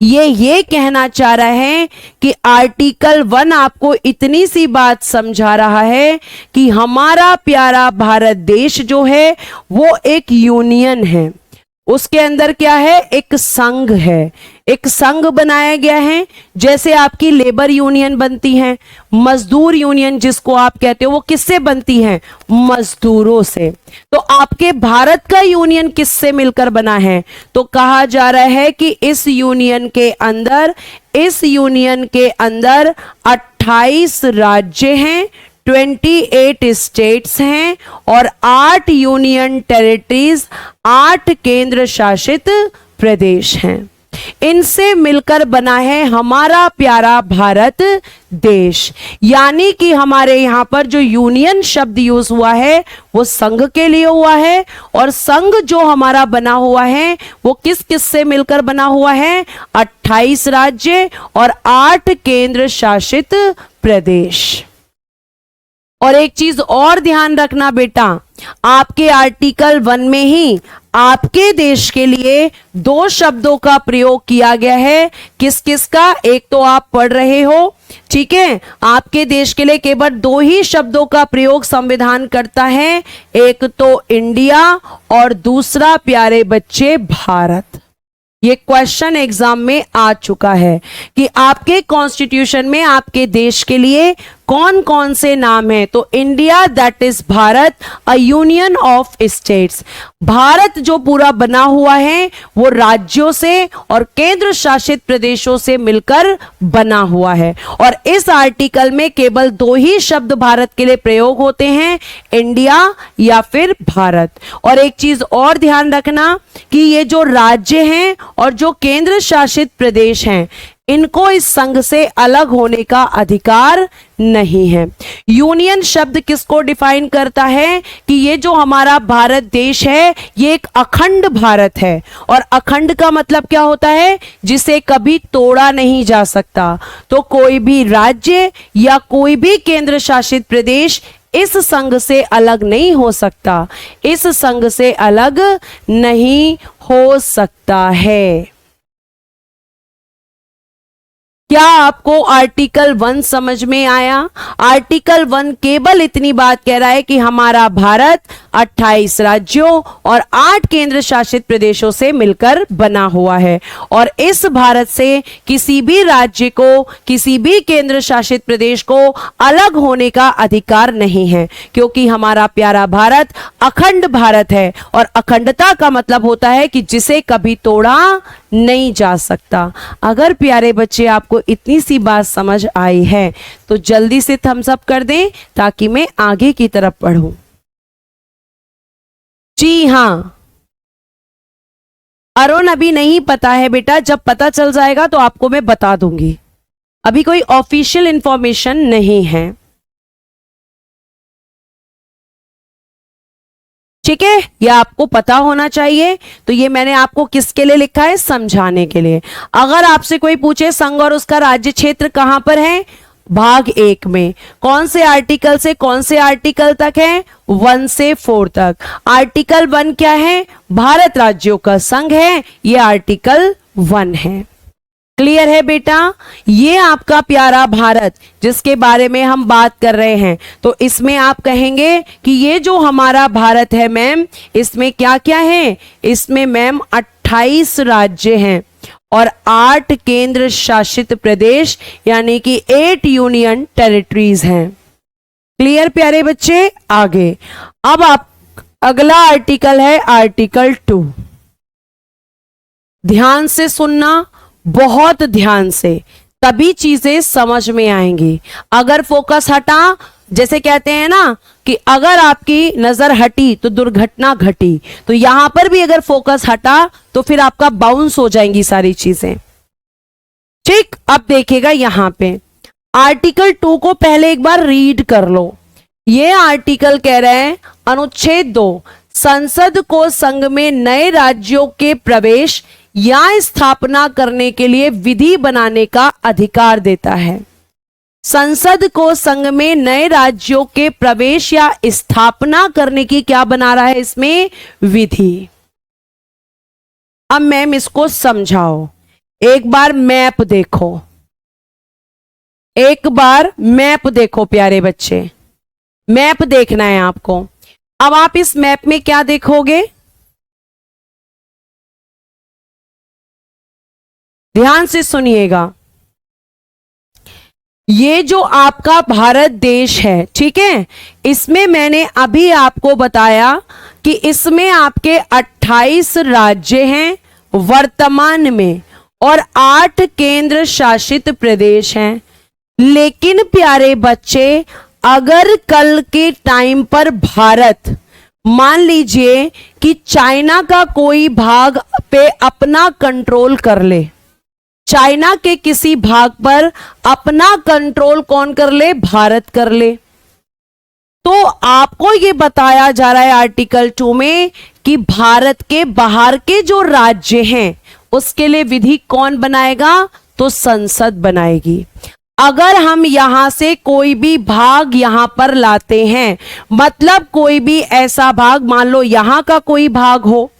ये कहना चाह रहा है कि आर्टिकल 1 आपको इतनी सी बात समझा रहा है कि हमारा प्यारा भारत देश जो है वो एक यूनियन है, उसके अंदर क्या है, एक संघ है, एक संघ बनाया गया है। जैसे आपकी लेबर यूनियन बनती है, मजदूर यूनियन जिसको आप कहते हो, वो किससे बनती है, मजदूरों से। तो आपके भारत का यूनियन किससे मिलकर बना है, तो कहा जा रहा है कि इस यूनियन के अंदर 28 राज्य हैं, 28 स्टेट्स हैं और 8 यूनियन टेरिटरीज, 8 केंद्र शासित प्रदेश हैं। इनसे मिलकर बना है हमारा प्यारा भारत देश। यानी कि हमारे यहां पर जो यूनियन शब्द यूज हुआ है वो संघ के लिए हुआ है, और संघ जो हमारा बना हुआ है वो किस किस से मिलकर बना हुआ है, 28 राज्य और 8 केंद्र शासित प्रदेश। और एक चीज और ध्यान रखना बेटा, आपके आर्टिकल 1 में ही आपके देश के लिए 2 शब्दों का प्रयोग किया गया है। किस किस का, एक तो आप पढ़ रहे हो, ठीक है, आपके देश के लिए केवल 2 ही शब्दों का प्रयोग संविधान करता है, एक तो इंडिया और दूसरा प्यारे बच्चे भारत। ये क्वेश्चन एग्जाम में आ चुका है कि आपके कॉन्स्टिट्यूशन में आपके देश के लिए कौन कौन से नाम हैं। तो India that is Bharat, a union of states. Bharat जो पूरा बना हुआ है वो राज्यों से और केंद्र शासित प्रदेशों से मिलकर बना हुआ है। और इस आर्टिकल में केवल 2 ही शब्द भारत के लिए प्रयोग होते हैं, इंडिया या फिर भारत। और एक चीज और ध्यान रखना कि ये जो राज्य हैं और जो केंद्र शासित प्रदेश हैं, इनको इस संघ से अलग होने का अधिकार नहीं है। यूनियन शब्द किसको डिफाइन करता है कि ये जो हमारा भारत देश है ये एक अखंड भारत है, और अखंड का मतलब क्या होता है, जिसे कभी तोड़ा नहीं जा सकता। तो कोई भी राज्य या कोई भी केंद्र शासित प्रदेश इस संघ से अलग नहीं हो सकता, इस संघ से अलग नहीं हो सकता है। क्या आपको आर्टिकल 1 समझ में आया? आर्टिकल 1 केवल इतनी बात कह रहा है कि हमारा भारत 28 राज्यों और 8 केंद्र शासित प्रदेशों से मिलकर बना हुआ है, और इस भारत से किसी भी राज्य को, किसी भी केंद्र शासित प्रदेश को अलग होने का अधिकार नहीं है, क्योंकि हमारा प्यारा भारत अखंड भारत है, और अखंडता का मतलब होता है कि जिसे कभी तोड़ा नहीं जा सकता। अगर प्यारे बच्चे आपको इतनी सी बात समझ आई है तो जल्दी से थम्स अप कर दें ताकि मैं आगे की तरफ पढ़ूं। जी हां, अरुण अभी नहीं पता है बेटा, जब पता चल जाएगा तो आपको मैं बता दूंगी, अभी कोई ऑफिशियल इंफॉर्मेशन नहीं है, ठीक है। यह आपको पता होना चाहिए। तो ये मैंने आपको किसके लिए लिखा है, समझाने के लिए। अगर आपसे कोई पूछे संघ और उसका राज्य क्षेत्र कहां पर है, भाग 1 में कौन से आर्टिकल से कौन से आर्टिकल तक है, 1 से 4 तक। आर्टिकल 1 क्या है, भारत राज्यों का संघ है, ये आर्टिकल 1 है। क्लियर है बेटा? ये आपका प्यारा भारत जिसके बारे में हम बात कर रहे हैं, तो इसमें आप कहेंगे कि ये जो हमारा भारत है मैम, इसमें क्या क्या है, इसमें मैम 28 राज्य हैं और 8 केंद्र शासित प्रदेश यानी कि 8 यूनियन टेरिटरीज हैं। क्लियर प्यारे बच्चे? आगे अब आप अगला आर्टिकल है आर्टिकल 2। ध्यान से सुनना, बहुत ध्यान से, तभी चीजें समझ में आएंगी। अगर फोकस हटा, जैसे कहते हैं ना कि अगर आपकी नजर हटी तो दुर्घटना घटी, तो यहां पर भी अगर फोकस हटा तो फिर आपका बाउंस हो जाएंगी सारी चीजें, ठीक। अब देखिएगा यहां पे आर्टिकल 2 को पहले एक बार रीड कर लो। ये आर्टिकल कह रहे हैं अनुच्छेद 2 संसद को संघ में नए राज्यों के प्रवेश या स्थापना करने के लिए विधि बनाने का अधिकार देता है। संसद को संघ में नए राज्यों के प्रवेश या स्थापना करने की क्या बना रहा है इसमें, विधि। अब मैम इसको समझाओ। एक बार मैप देखो, एक बार मैप देखो प्यारे बच्चे, मैप देखना है आपको। अब आप इस मैप में क्या देखोगे, ध्यान से सुनिएगा। ये जो आपका भारत देश है, ठीक है, इसमें मैंने अभी आपको बताया कि इसमें आपके 28 राज्य हैं वर्तमान में और 8 केंद्र शासित प्रदेश हैं। लेकिन प्यारे बच्चे, अगर कल के टाइम पर भारत मान लीजिए कि चाइना का कोई भाग पे अपना कंट्रोल कर ले, चाइना के किसी भाग पर अपना कंट्रोल कौन कर ले, भारत कर ले, तो आपको यह बताया जा रहा है आर्टिकल 2 में कि भारत के बाहर के जो राज्य हैं उसके लिए विधि कौन बनाएगा, तो संसद बनाएगी। अगर हम यहां से कोई भी भाग यहां पर लाते हैं, मतलब कोई भी ऐसा भाग, मान लो यहां का कोई भाग हो,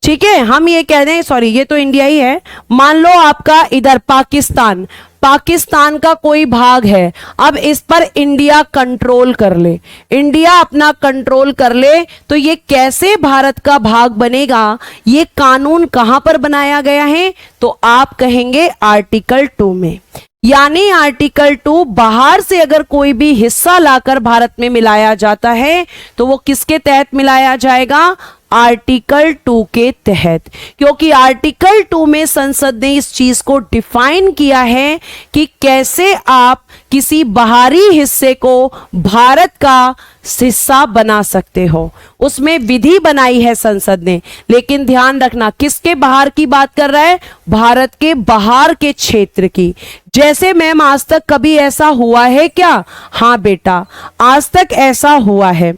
ठीक है, हम ये कह रहे हैं, सॉरी ये तो इंडिया ही है, मान लो आपका इधर पाकिस्तान, पाकिस्तान का कोई भाग है, अब इस पर इंडिया कंट्रोल कर ले, इंडिया अपना कंट्रोल कर ले, तो ये कैसे भारत का भाग बनेगा, ये कानून कहां पर बनाया गया है, तो आप कहेंगे आर्टिकल 2 में। यानी आर्टिकल 2 बाहर से अगर कोई भी हिस्सा लाकर भारत में मिलाया जाता है तो वो किसके तहत मिलाया जाएगा, आर्टिकल 2 के तहत। क्योंकि आर्टिकल 2 में संसद ने इस चीज को डिफाइन किया है कि कैसे आप किसी बाहरी हिस्से को भारत का हिस्सा बना सकते हो, उसमें विधि बनाई है संसद ने। लेकिन ध्यान रखना, किसके बाहर की बात कर रहा है, भारत के बाहर के क्षेत्र की। जैसे मैम आज तक कभी ऐसा हुआ है क्या, हाँ बेटा आज तक ऐसा हुआ है।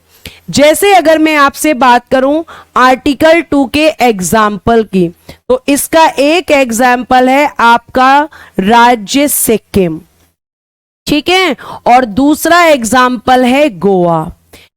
जैसे अगर मैं आपसे बात करूं आर्टिकल 2 के एग्जाम्पल की, तो इसका एक एग्जाम्पल है आपका राज्य सिक्किम, ठीक है, और दूसरा एग्जाम्पल है गोवा।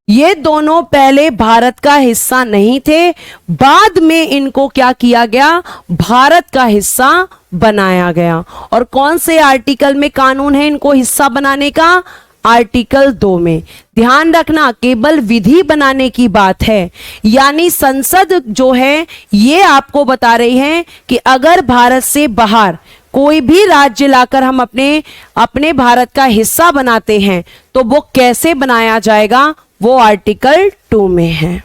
ये दोनों पहले भारत का हिस्सा नहीं थे, बाद में इनको क्या किया गया, भारत का हिस्सा बनाया गया। और कौन से आर्टिकल में कानून है इनको हिस्सा बनाने का, आर्टिकल 2 में। ध्यान रखना, केवल विधि बनाने की बात है, यानी संसद जो है ये आपको बता रही है कि अगर भारत से बाहर कोई भी राज्य लाकर हम अपने भारत का हिस्सा बनाते हैं तो वो कैसे बनाया जाएगा, वो आर्टिकल 2 में है।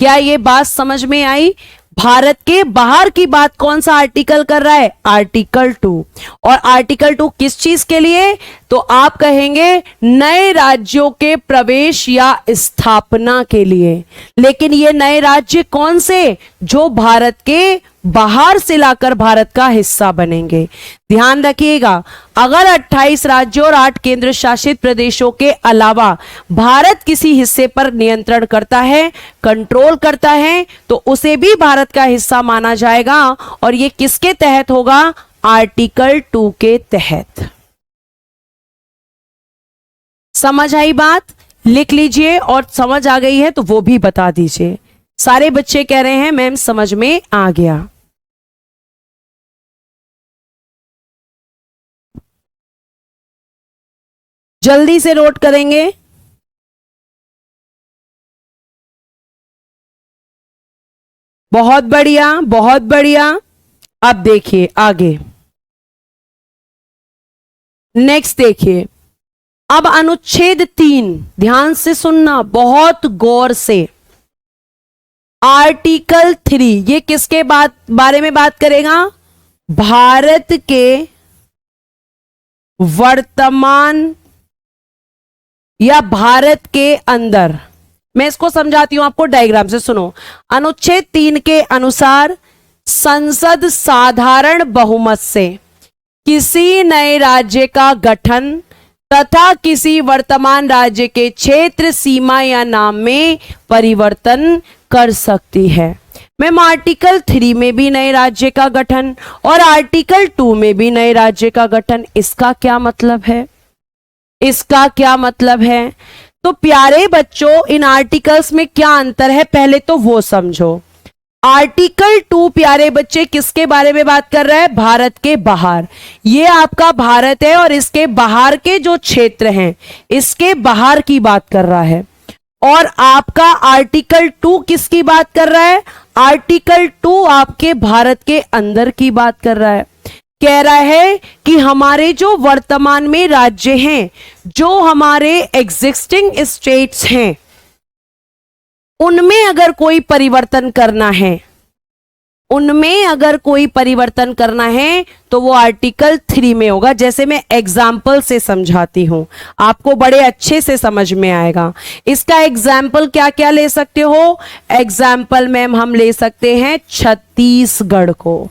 क्या ये बात समझ में आई? भारत के बाहर की बात कौन सा आर्टिकल कर रहा है, आर्टिकल 2। और आर्टिकल 2 किस चीज के लिए, तो आप कहेंगे नए राज्यों के प्रवेश या स्थापना के लिए। लेकिन ये नए राज्य कौन से, जो भारत के बाहर से लाकर भारत का हिस्सा बनेंगे। ध्यान रखिएगा, अगर 28 राज्यों और 8 केंद्र शासित प्रदेशों के अलावा भारत किसी हिस्से पर नियंत्रण करता है, कंट्रोल करता है, तो उसे भी भारत का हिस्सा माना जाएगा। और ये किसके तहत होगा, आर्टिकल 2 के तहत। समझ आई बात? लिख लीजिए, और समझ आ गई है तो वो भी बता दीजिए। सारे बच्चे कह रहे हैं मैम समझ में आ गया। जल्दी से नोट करेंगे। बहुत बढ़िया, बहुत बढ़िया। अब देखिए आगे, नेक्स्ट देखिए। अब अनुच्छेद 3, ध्यान से सुनना बहुत गौर से। आर्टिकल 3 ये किसके बारे में बात करेगा, भारत के वर्तमान या भारत के अंदर। मैं इसको समझाती हूं आपको डायग्राम से, सुनो। अनुच्छेद 3 के अनुसार संसद साधारण बहुमत से किसी नए राज्य का गठन तथा किसी वर्तमान राज्य के क्षेत्र, सीमा या नाम में परिवर्तन कर सकती है। मैम आर्टिकल 3 में भी नए राज्य का गठन और आर्टिकल 2 में भी नए राज्य का गठन, इसका क्या मतलब है, इसका क्या मतलब है? तो प्यारे बच्चों, इन आर्टिकल्स में क्या अंतर है पहले तो वो समझो। आर्टिकल 2 प्यारे बच्चे किसके बारे में बात कर रहा है? भारत के बाहर। ये आपका भारत है और इसके बाहर के जो क्षेत्र हैं इसके बाहर की बात कर रहा है। और आपका आर्टिकल 2 किसकी बात कर रहा है? आर्टिकल 2 आपके भारत के अंदर की बात कर रहा है। कह रहा है कि हमारे जो वर्तमान में राज्य हैं, जो हमारे एग्जिस्टिंग स्टेट्स हैं, उनमें अगर कोई परिवर्तन करना है, उनमें अगर कोई परिवर्तन करना है तो वो आर्टिकल 3 में होगा। जैसे मैं एग्जाम्पल से समझाती हूं, आपको बड़े अच्छे से समझ में आएगा। इसका एग्जाम्पल क्या क्या ले सकते हो? एग्जाम्पल मैम हम ले सकते हैं छत्तीसगढ़ को,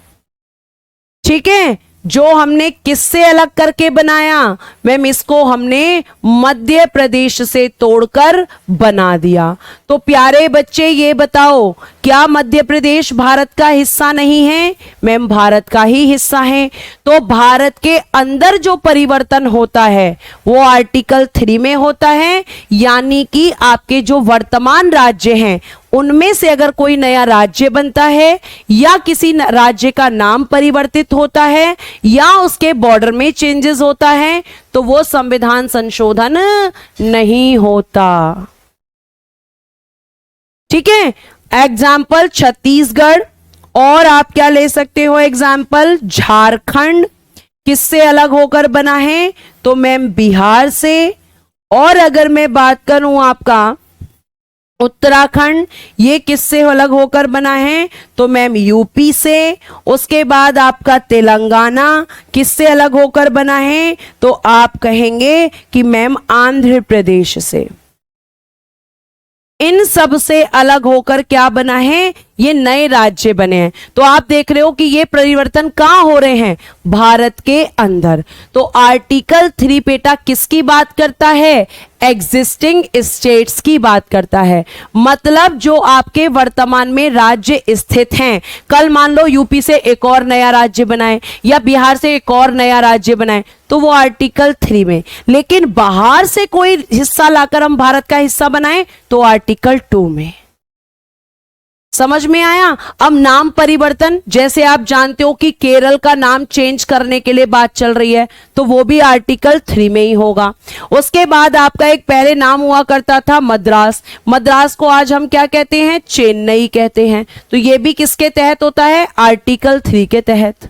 ठीक है, जो हमने किससे अलग करके बनाया? मैम इसको हमने मध्य प्रदेश से तोड़कर बना दिया। तो प्यारे बच्चे ये बताओ, क्या मध्य प्रदेश भारत का हिस्सा नहीं है? मैम भारत का ही हिस्सा है। तो भारत के अंदर जो परिवर्तन होता है वो आर्टिकल 3 में होता है, यानी कि आपके जो वर्तमान राज्य हैं उनमें से अगर कोई नया राज्य बनता है या किसी राज्य का नाम परिवर्तित होता है या उसके बॉर्डर में चेंजेस होता है तो वो संविधान संशोधन नहीं होता। ठीक है, एग्जाम्पल छत्तीसगढ़। और आप क्या ले सकते हो? एग्जाम्पल झारखंड किससे अलग होकर बना है? तो मैम बिहार से। और अगर मैं बात करूं आपका उत्तराखंड, ये किससे अलग होकर बना है? तो मैम यूपी से। उसके बाद आपका तेलंगाना किससे अलग होकर बना है? तो आप कहेंगे कि मैम आंध्र प्रदेश से। इन सब से अलग होकर क्या बना है? ये नए राज्य बने हैं। तो आप देख रहे हो कि ये परिवर्तन कहां हो रहे हैं? भारत के अंदर। तो आर्टिकल 3 बेटा किसकी बात करता है? एग्जिस्टिंग स्टेट्स की बात करता है। मतलब जो आपके वर्तमान में राज्य स्थित हैं, कल मान लो यूपी से एक और नया राज्य बनाए या बिहार से एक और नया राज्य बनाए तो वो आर्टिकल 3 में। लेकिन बाहर से कोई हिस्सा लाकर हम भारत का हिस्सा बनाए तो आर्टिकल 2 में। समझ में आया? अब नाम परिवर्तन, जैसे आप जानते हो कि केरल का नाम चेंज करने के लिए बात चल रही है तो वो भी आर्टिकल 3 में ही होगा। उसके बाद आपका एक पहले नाम हुआ करता था मद्रास, मद्रास को आज हम क्या कहते हैं? चेन्नई कहते हैं। तो ये भी किसके तहत होता है? आर्टिकल 3 के तहत।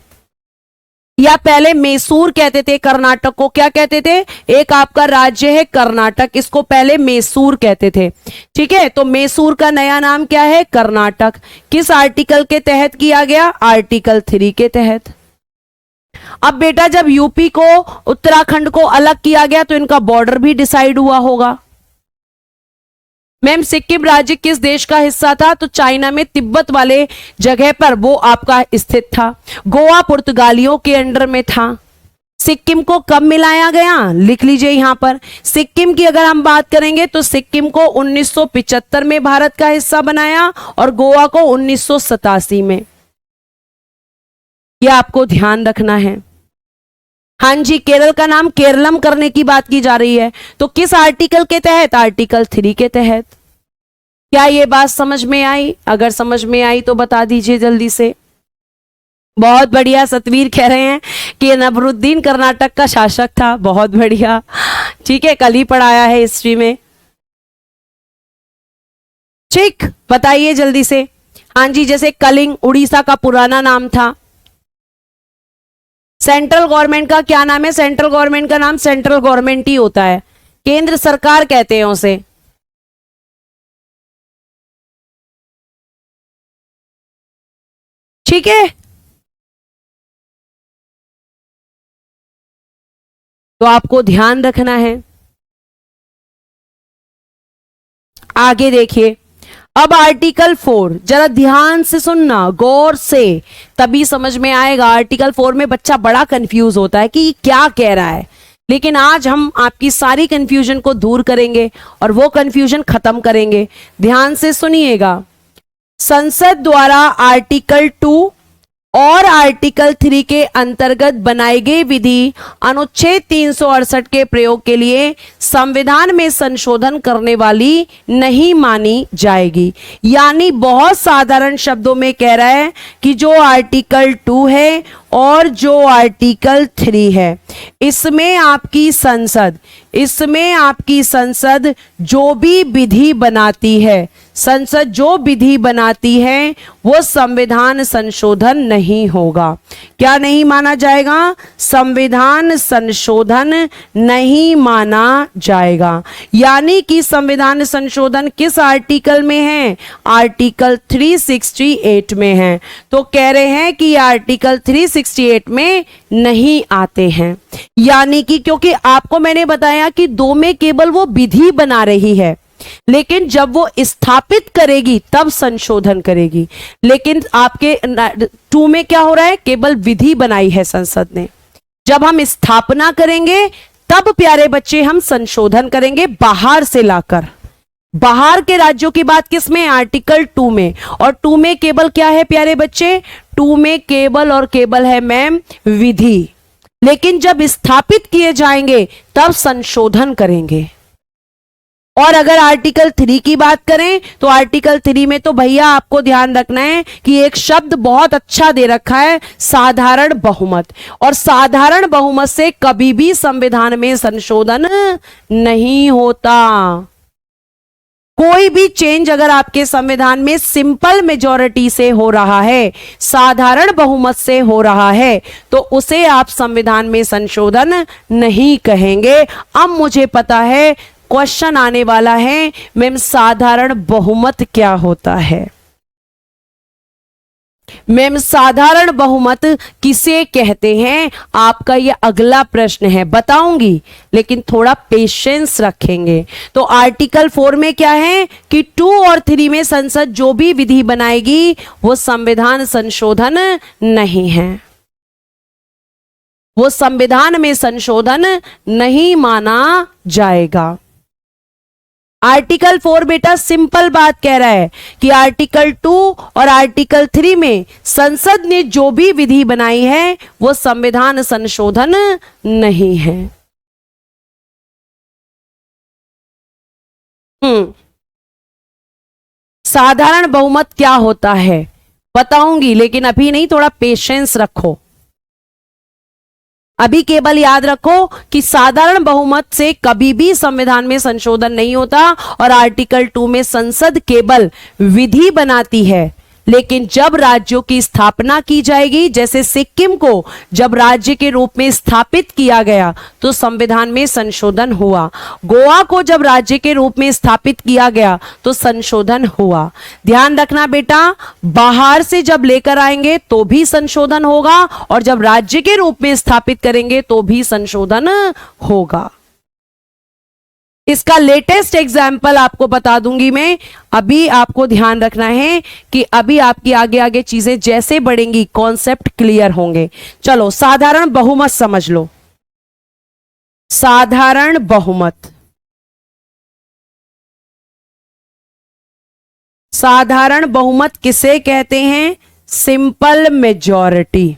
या पहले मैसूर कहते थे कर्नाटक को, क्या कहते थे? एक आपका राज्य है कर्नाटक, इसको पहले मैसूर कहते थे। ठीक है, तो मैसूर का नया नाम क्या है? कर्नाटक। किस आर्टिकल के तहत किया गया? आर्टिकल 3 के तहत। अब बेटा जब यूपी को उत्तराखंड को अलग किया गया तो इनका बॉर्डर भी डिसाइड हुआ होगा। मैम सिक्किम राज्य किस देश का हिस्सा था? तो चाइना में तिब्बत वाले जगह पर वो आपका स्थित था। गोवा पुर्तगालियों के अंडर में था। सिक्किम को कब मिलाया गया? लिख लीजिए यहां पर। सिक्किम की अगर हम बात करेंगे तो सिक्किम को 1975 में भारत का हिस्सा बनाया और गोवा को 1987 में। यह आपको ध्यान रखना है। हाँ जी, केरल का नाम केरलम करने की बात की जा रही है तो किस आर्टिकल के तहत? आर्टिकल 3 के तहत। क्या ये बात समझ में आई? अगर समझ में आई तो बता दीजिए जल्दी से। बहुत बढ़िया, सतवीर कह रहे हैं कि नबरुद्दीन कर्नाटक का शासक था। बहुत बढ़िया, ठीक है, कल ही पढ़ाया है हिस्ट्री में। ठीक, बताइए जल्दी से। हाँ जी, जैसे कलिंग उड़ीसा का पुराना नाम था। सेंट्रल गवर्नमेंट का क्या नाम है? सेंट्रल गवर्नमेंट का नाम सेंट्रल गवर्नमेंट ही होता है, केंद्र सरकार कहते हैं उसे। ठीक है, तो आपको ध्यान रखना है। आगे देखिए, अब आर्टिकल 4 जरा ध्यान से सुनना, गौर से, तभी समझ में आएगा। आर्टिकल 4 में बच्चा बड़ा कंफ्यूज होता है कि ये क्या कह रहा है, लेकिन आज हम आपकी सारी कंफ्यूजन को दूर करेंगे और वो कंफ्यूजन खत्म करेंगे। ध्यान से सुनिएगा। संसद द्वारा आर्टिकल 2 और आर्टिकल 3 के अंतर्गत बनाई गई विधि अनुच्छेद 368 के प्रयोग के लिए संविधान में संशोधन करने वाली नहीं मानी जाएगी। यानी बहुत साधारण शब्दों में कह रहा है कि जो आर्टिकल 2 है और जो आर्टिकल 3 है, इसमें आपकी संसद जो भी विधि बनाती है, संसद जो विधि बनाती है वो संविधान संशोधन नहीं होगा। क्या नहीं माना जाएगा? संविधान संशोधन नहीं माना जाएगा। यानी कि संविधान संशोधन किस आर्टिकल में है? आर्टिकल 368 में है। तो कह रहे हैं कि आर्टिकल 368 में नहीं आते हैं। यानी कि क्योंकि आपको मैंने बताया कि 2 में केवल वो विधि बना रही है, लेकिन जब वो स्थापित करेगी तब संशोधन करेगी। लेकिन आपके 2 में क्या हो रहा है? केवल विधि बनाई है संसद ने। जब हम स्थापना करेंगे तब प्यारे बच्चे हम संशोधन करेंगे बाहर से लाकर। बाहर के राज्यों की बात किस में? आर्टिकल 2 में। और 2 में केवल क्या है प्यारे बच्चे? 2 में केवल और केवल है मैम विधि। लेकिन जब स्थापित किए जाएंगे तब संशोधन करेंगे। और अगर आर्टिकल 3 की बात करें तो आर्टिकल 3 में तो भैया आपको ध्यान रखना है कि एक शब्द बहुत अच्छा दे रखा है, साधारण बहुमत। और साधारण बहुमत से कभी भी संविधान में संशोधन नहीं होता। कोई भी चेंज अगर आपके संविधान में सिंपल मेजॉरिटी से हो रहा है, साधारण बहुमत से हो रहा है, तो उसे आप संविधान में संशोधन नहीं कहेंगे। अब मुझे पता है क्वेश्चन आने वाला है, मैम साधारण बहुमत क्या होता है? मैम साधारण बहुमत किसे कहते हैं? आपका यह अगला प्रश्न है, बताऊंगी, लेकिन थोड़ा पेशेंस रखेंगे। तो आर्टिकल 4 में क्या है कि 2 और 3 में संसद जो भी विधि बनाएगी वो संविधान संशोधन नहीं है, वो संविधान में संशोधन नहीं माना जाएगा। आर्टिकल 4 बेटा सिंपल बात कह रहा है कि आर्टिकल 2 और आर्टिकल 3 में संसद ने जो भी विधि बनाई है वो संविधान संशोधन नहीं है। साधारण बहुमत क्या होता है बताऊंगी, लेकिन अभी नहीं, थोड़ा पेशेंस रखो। अभी केवल याद रखो कि साधारण बहुमत से कभी भी संविधान में संशोधन नहीं होता और आर्टिकल 2 में संसद केवल विधि बनाती है। लेकिन जब राज्यों की स्थापना की जाएगी, जैसे सिक्किम को जब राज्य के रूप में स्थापित किया गया तो संविधान में संशोधन हुआ, गोवा को जब राज्य के रूप में स्थापित किया गया तो संशोधन हुआ। ध्यान रखना बेटा, बाहर से जब लेकर आएंगे तो भी संशोधन होगा और जब राज्य के रूप में स्थापित करेंगे तो भी संशोधन होगा। इसका लेटेस्ट एग्जाम्पल आपको बता दूंगी मैं। अभी आपको ध्यान रखना है कि अभी आपकी आगे आगे चीजें जैसे बढ़ेंगी कॉन्सेप्ट क्लियर होंगे। चलो साधारण बहुमत समझ लो। साधारण बहुमत, साधारण बहुमत किसे कहते हैं? Simple majority.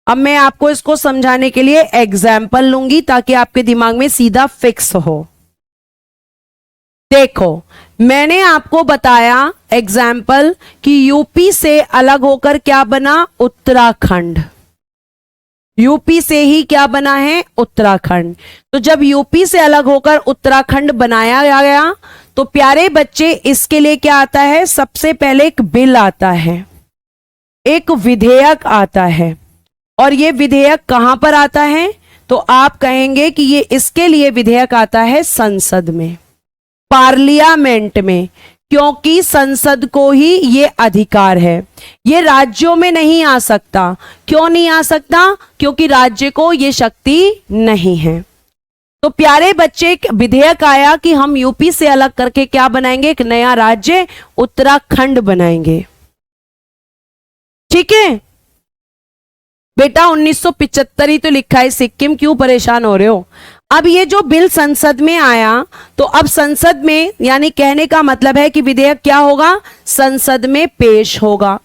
अब मैं आपको इसको समझाने के लिए एग्जाम्पल लूंगी ताकि आपके दिमाग में सीधा फिक्स हो। देखो, मैंने आपको बताया एग्जाम्पल कि यूपी से अलग होकर क्या बना? उत्तराखंड। यूपी से ही क्या बना है? उत्तराखंड। तो जब यूपी से अलग होकर उत्तराखंड बनाया गया तो प्यारे बच्चे इसके लिए क्या आता है? सबसे पहले एक बिल आता है, एक विधेयक आता है। और ये विधेयक कहां पर आता है? तो आप कहेंगे कि ये इसके लिए विधेयक आता है संसद में, पार्लियामेंट में, क्योंकि संसद को ही ये अधिकार है। ये राज्यों में नहीं आ सकता। क्यों नहीं आ सकता? क्योंकि राज्य को ये शक्ति नहीं है। तो प्यारे बच्चे, एक विधेयक आया कि हम यूपी से अलग करके क्या बनाएंगे? एक नया राज्य उत्तराखंड बनाएंगे। ठीक है बेटा, 1975 ही तो लिखा है, सिक्किम क्यों परेशान हो रहे हो? अब ये जो बिल संसद में आया तो अब संसद में, यानी कहने का मतलब है कि विधेयक क्या होगा? संसद में पेश होगा।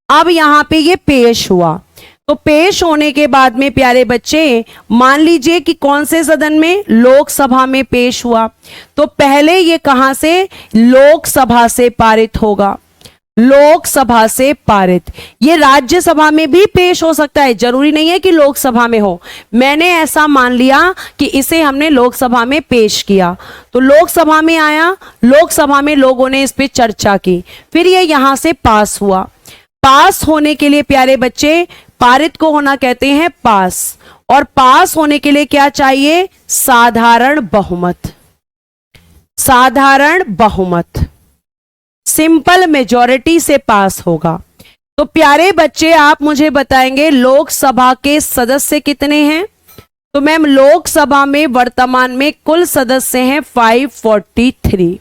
अब यहां पे ये पेश हुआ, तो पेश होने के बाद में प्यारे बच्चे मान लीजिए कि कौन से सदन में, लोकसभा में पेश हुआ, तो पहले ये कहां से, लोकसभा से पारित होगा, लोकसभा से पारित। ये राज्यसभा में भी पेश हो सकता है, जरूरी नहीं है कि लोकसभा में हो। मैंने ऐसा मान लिया कि इसे हमने लोकसभा में पेश किया, तो लोकसभा में आया, लोकसभा में लोगों ने इस पे चर्चा की, फिर ये यहां से पास हुआ। पास होने के लिए प्यारे बच्चे, पारित को होना कहते हैं पास, और पास होने के लिए क्या चाहिए, साधारण बहुमत, साधारण बहुमत, सिंपल मेजॉरिटी से पास होगा। तो प्यारे बच्चे आप मुझे बताएंगे लोकसभा के सदस्य कितने हैं। तो मैम लोकसभा में वर्तमान में कुल सदस्य हैं 543।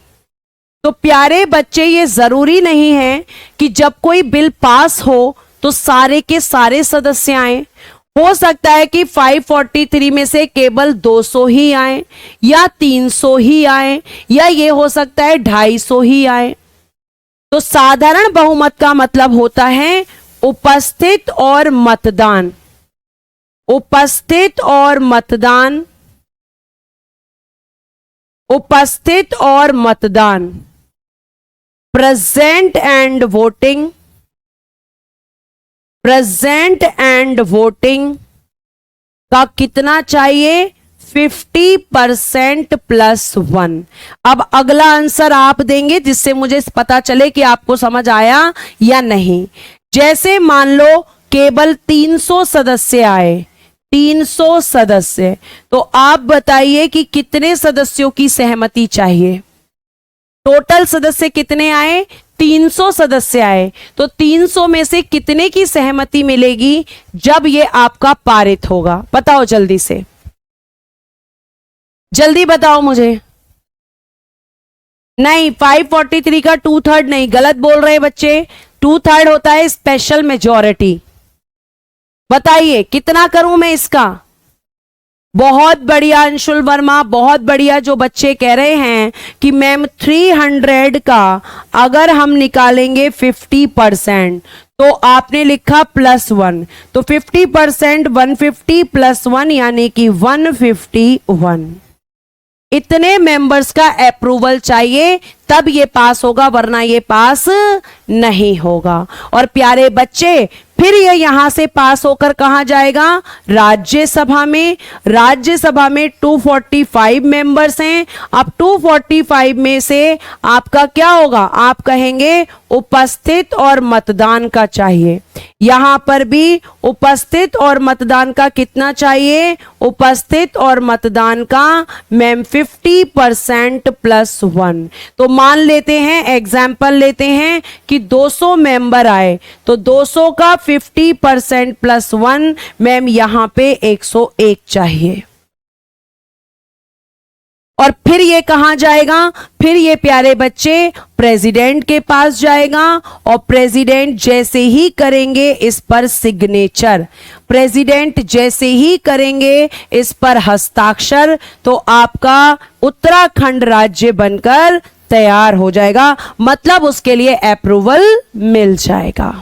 तो प्यारे बच्चे ये जरूरी नहीं है कि जब कोई बिल पास हो तो सारे के सारे सदस्य आए। हो सकता है कि 543 में से केवल 200 ही आए, या 300 ही आए, या ये हो सकता है 250 ही आए। तो साधारण बहुमत का मतलब होता है उपस्थित और मतदान, उपस्थित और मतदान, उपस्थित और मतदान, present and voting, present and voting का कितना चाहिए, 50% +1। अब अगला आंसर आप देंगे जिससे मुझे पता चले कि आपको समझ आया या नहीं। जैसे मान लो केवल 300 सदस्य आए, 300 सदस्य, तो आप बताइए कि कितने सदस्यों की सहमति चाहिए। टोटल सदस्य कितने आए, 300 सदस्य आए, तो 300 में से कितने की सहमति मिलेगी जब ये आपका पारित होगा, बताओ जल्दी से, जल्दी बताओ मुझे। नहीं, 543 का 2/3 नहीं, गलत बोल रहे बच्चे, 2/3 होता है स्पेशल मेजॉरिटी। बताइए कितना करूं मैं इसका। बहुत बढ़िया अंशुल वर्मा, बहुत बढ़िया। जो बच्चे कह रहे हैं कि मैम 300 का अगर हम निकालेंगे 50%, तो आपने लिखा +1, तो 50% 150 +1 यानी कि 151। इतने मेंबर्स का अप्रूवल चाहिए तब ये पास होगा, वरना ये पास नहीं होगा। और प्यारे बच्चे फिर ये यहां से पास होकर कहां जाएगा, राज्यसभा में। राज्यसभा में 245 मेंबर्स हैं। अब 245 में से आपका क्या होगा, आप कहेंगे उपस्थित और मतदान का चाहिए। यहां पर भी उपस्थित और मतदान का कितना चाहिए, उपस्थित और मतदान का मैम 50% +1। तो मान लेते हैं, एग्जाम्पल लेते हैं कि 200 मेंबर आए, तो 200 का 50% +1 मैम यहां पे 101 चाहिए। और फिर ये कहां जाएगा, फिर ये प्यारे बच्चे प्रेसिडेंट के पास जाएगा, और प्रेसिडेंट जैसे ही करेंगे इस पर सिग्नेचर, प्रेसिडेंट जैसे ही करेंगे इस पर हस्ताक्षर, तो आपका उत्तराखंड राज्य बनकर तैयार हो जाएगा। मतलब उसके लिए अप्रूवल मिल जाएगा।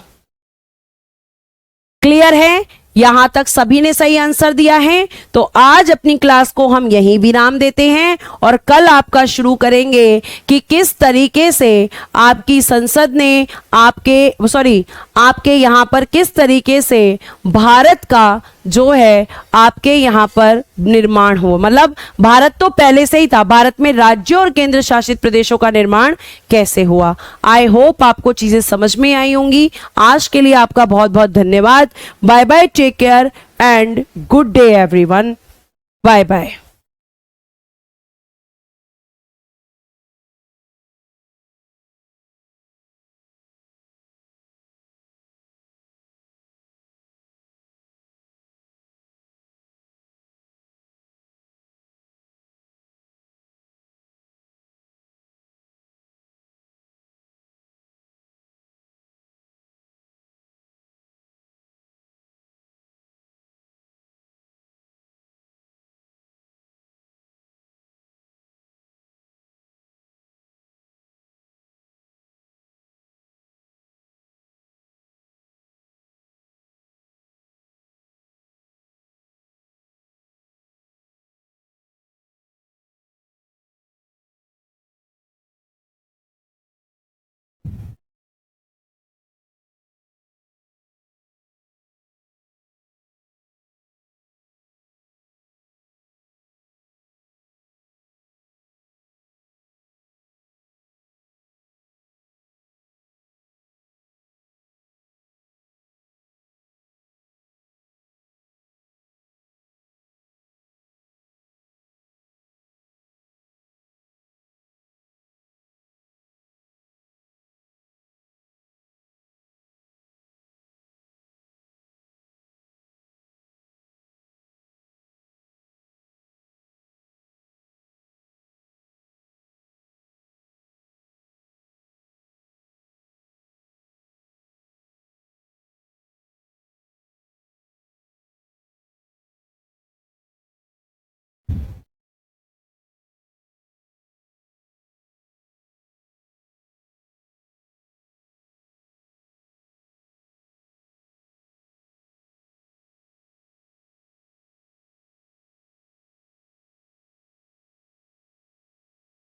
क्लियर है? यहां तक सभी ने सही आंसर दिया है। तो आज अपनी क्लास को हम यहीं विराम देते हैं, और कल आपका शुरू करेंगे कि किस तरीके से आपकी संसद ने आपके यहां पर किस तरीके से भारत का जो है आपके यहां पर निर्माण हो। मतलब भारत तो पहले से ही था, भारत में राज्यों और केंद्र शासित प्रदेशों का निर्माण कैसे हुआ। आई होप आपको चीजें समझ में आई होंगी। आज के लिए आपका बहुत बहुत धन्यवाद। Bye bye, take care and good day everyone. Bye bye.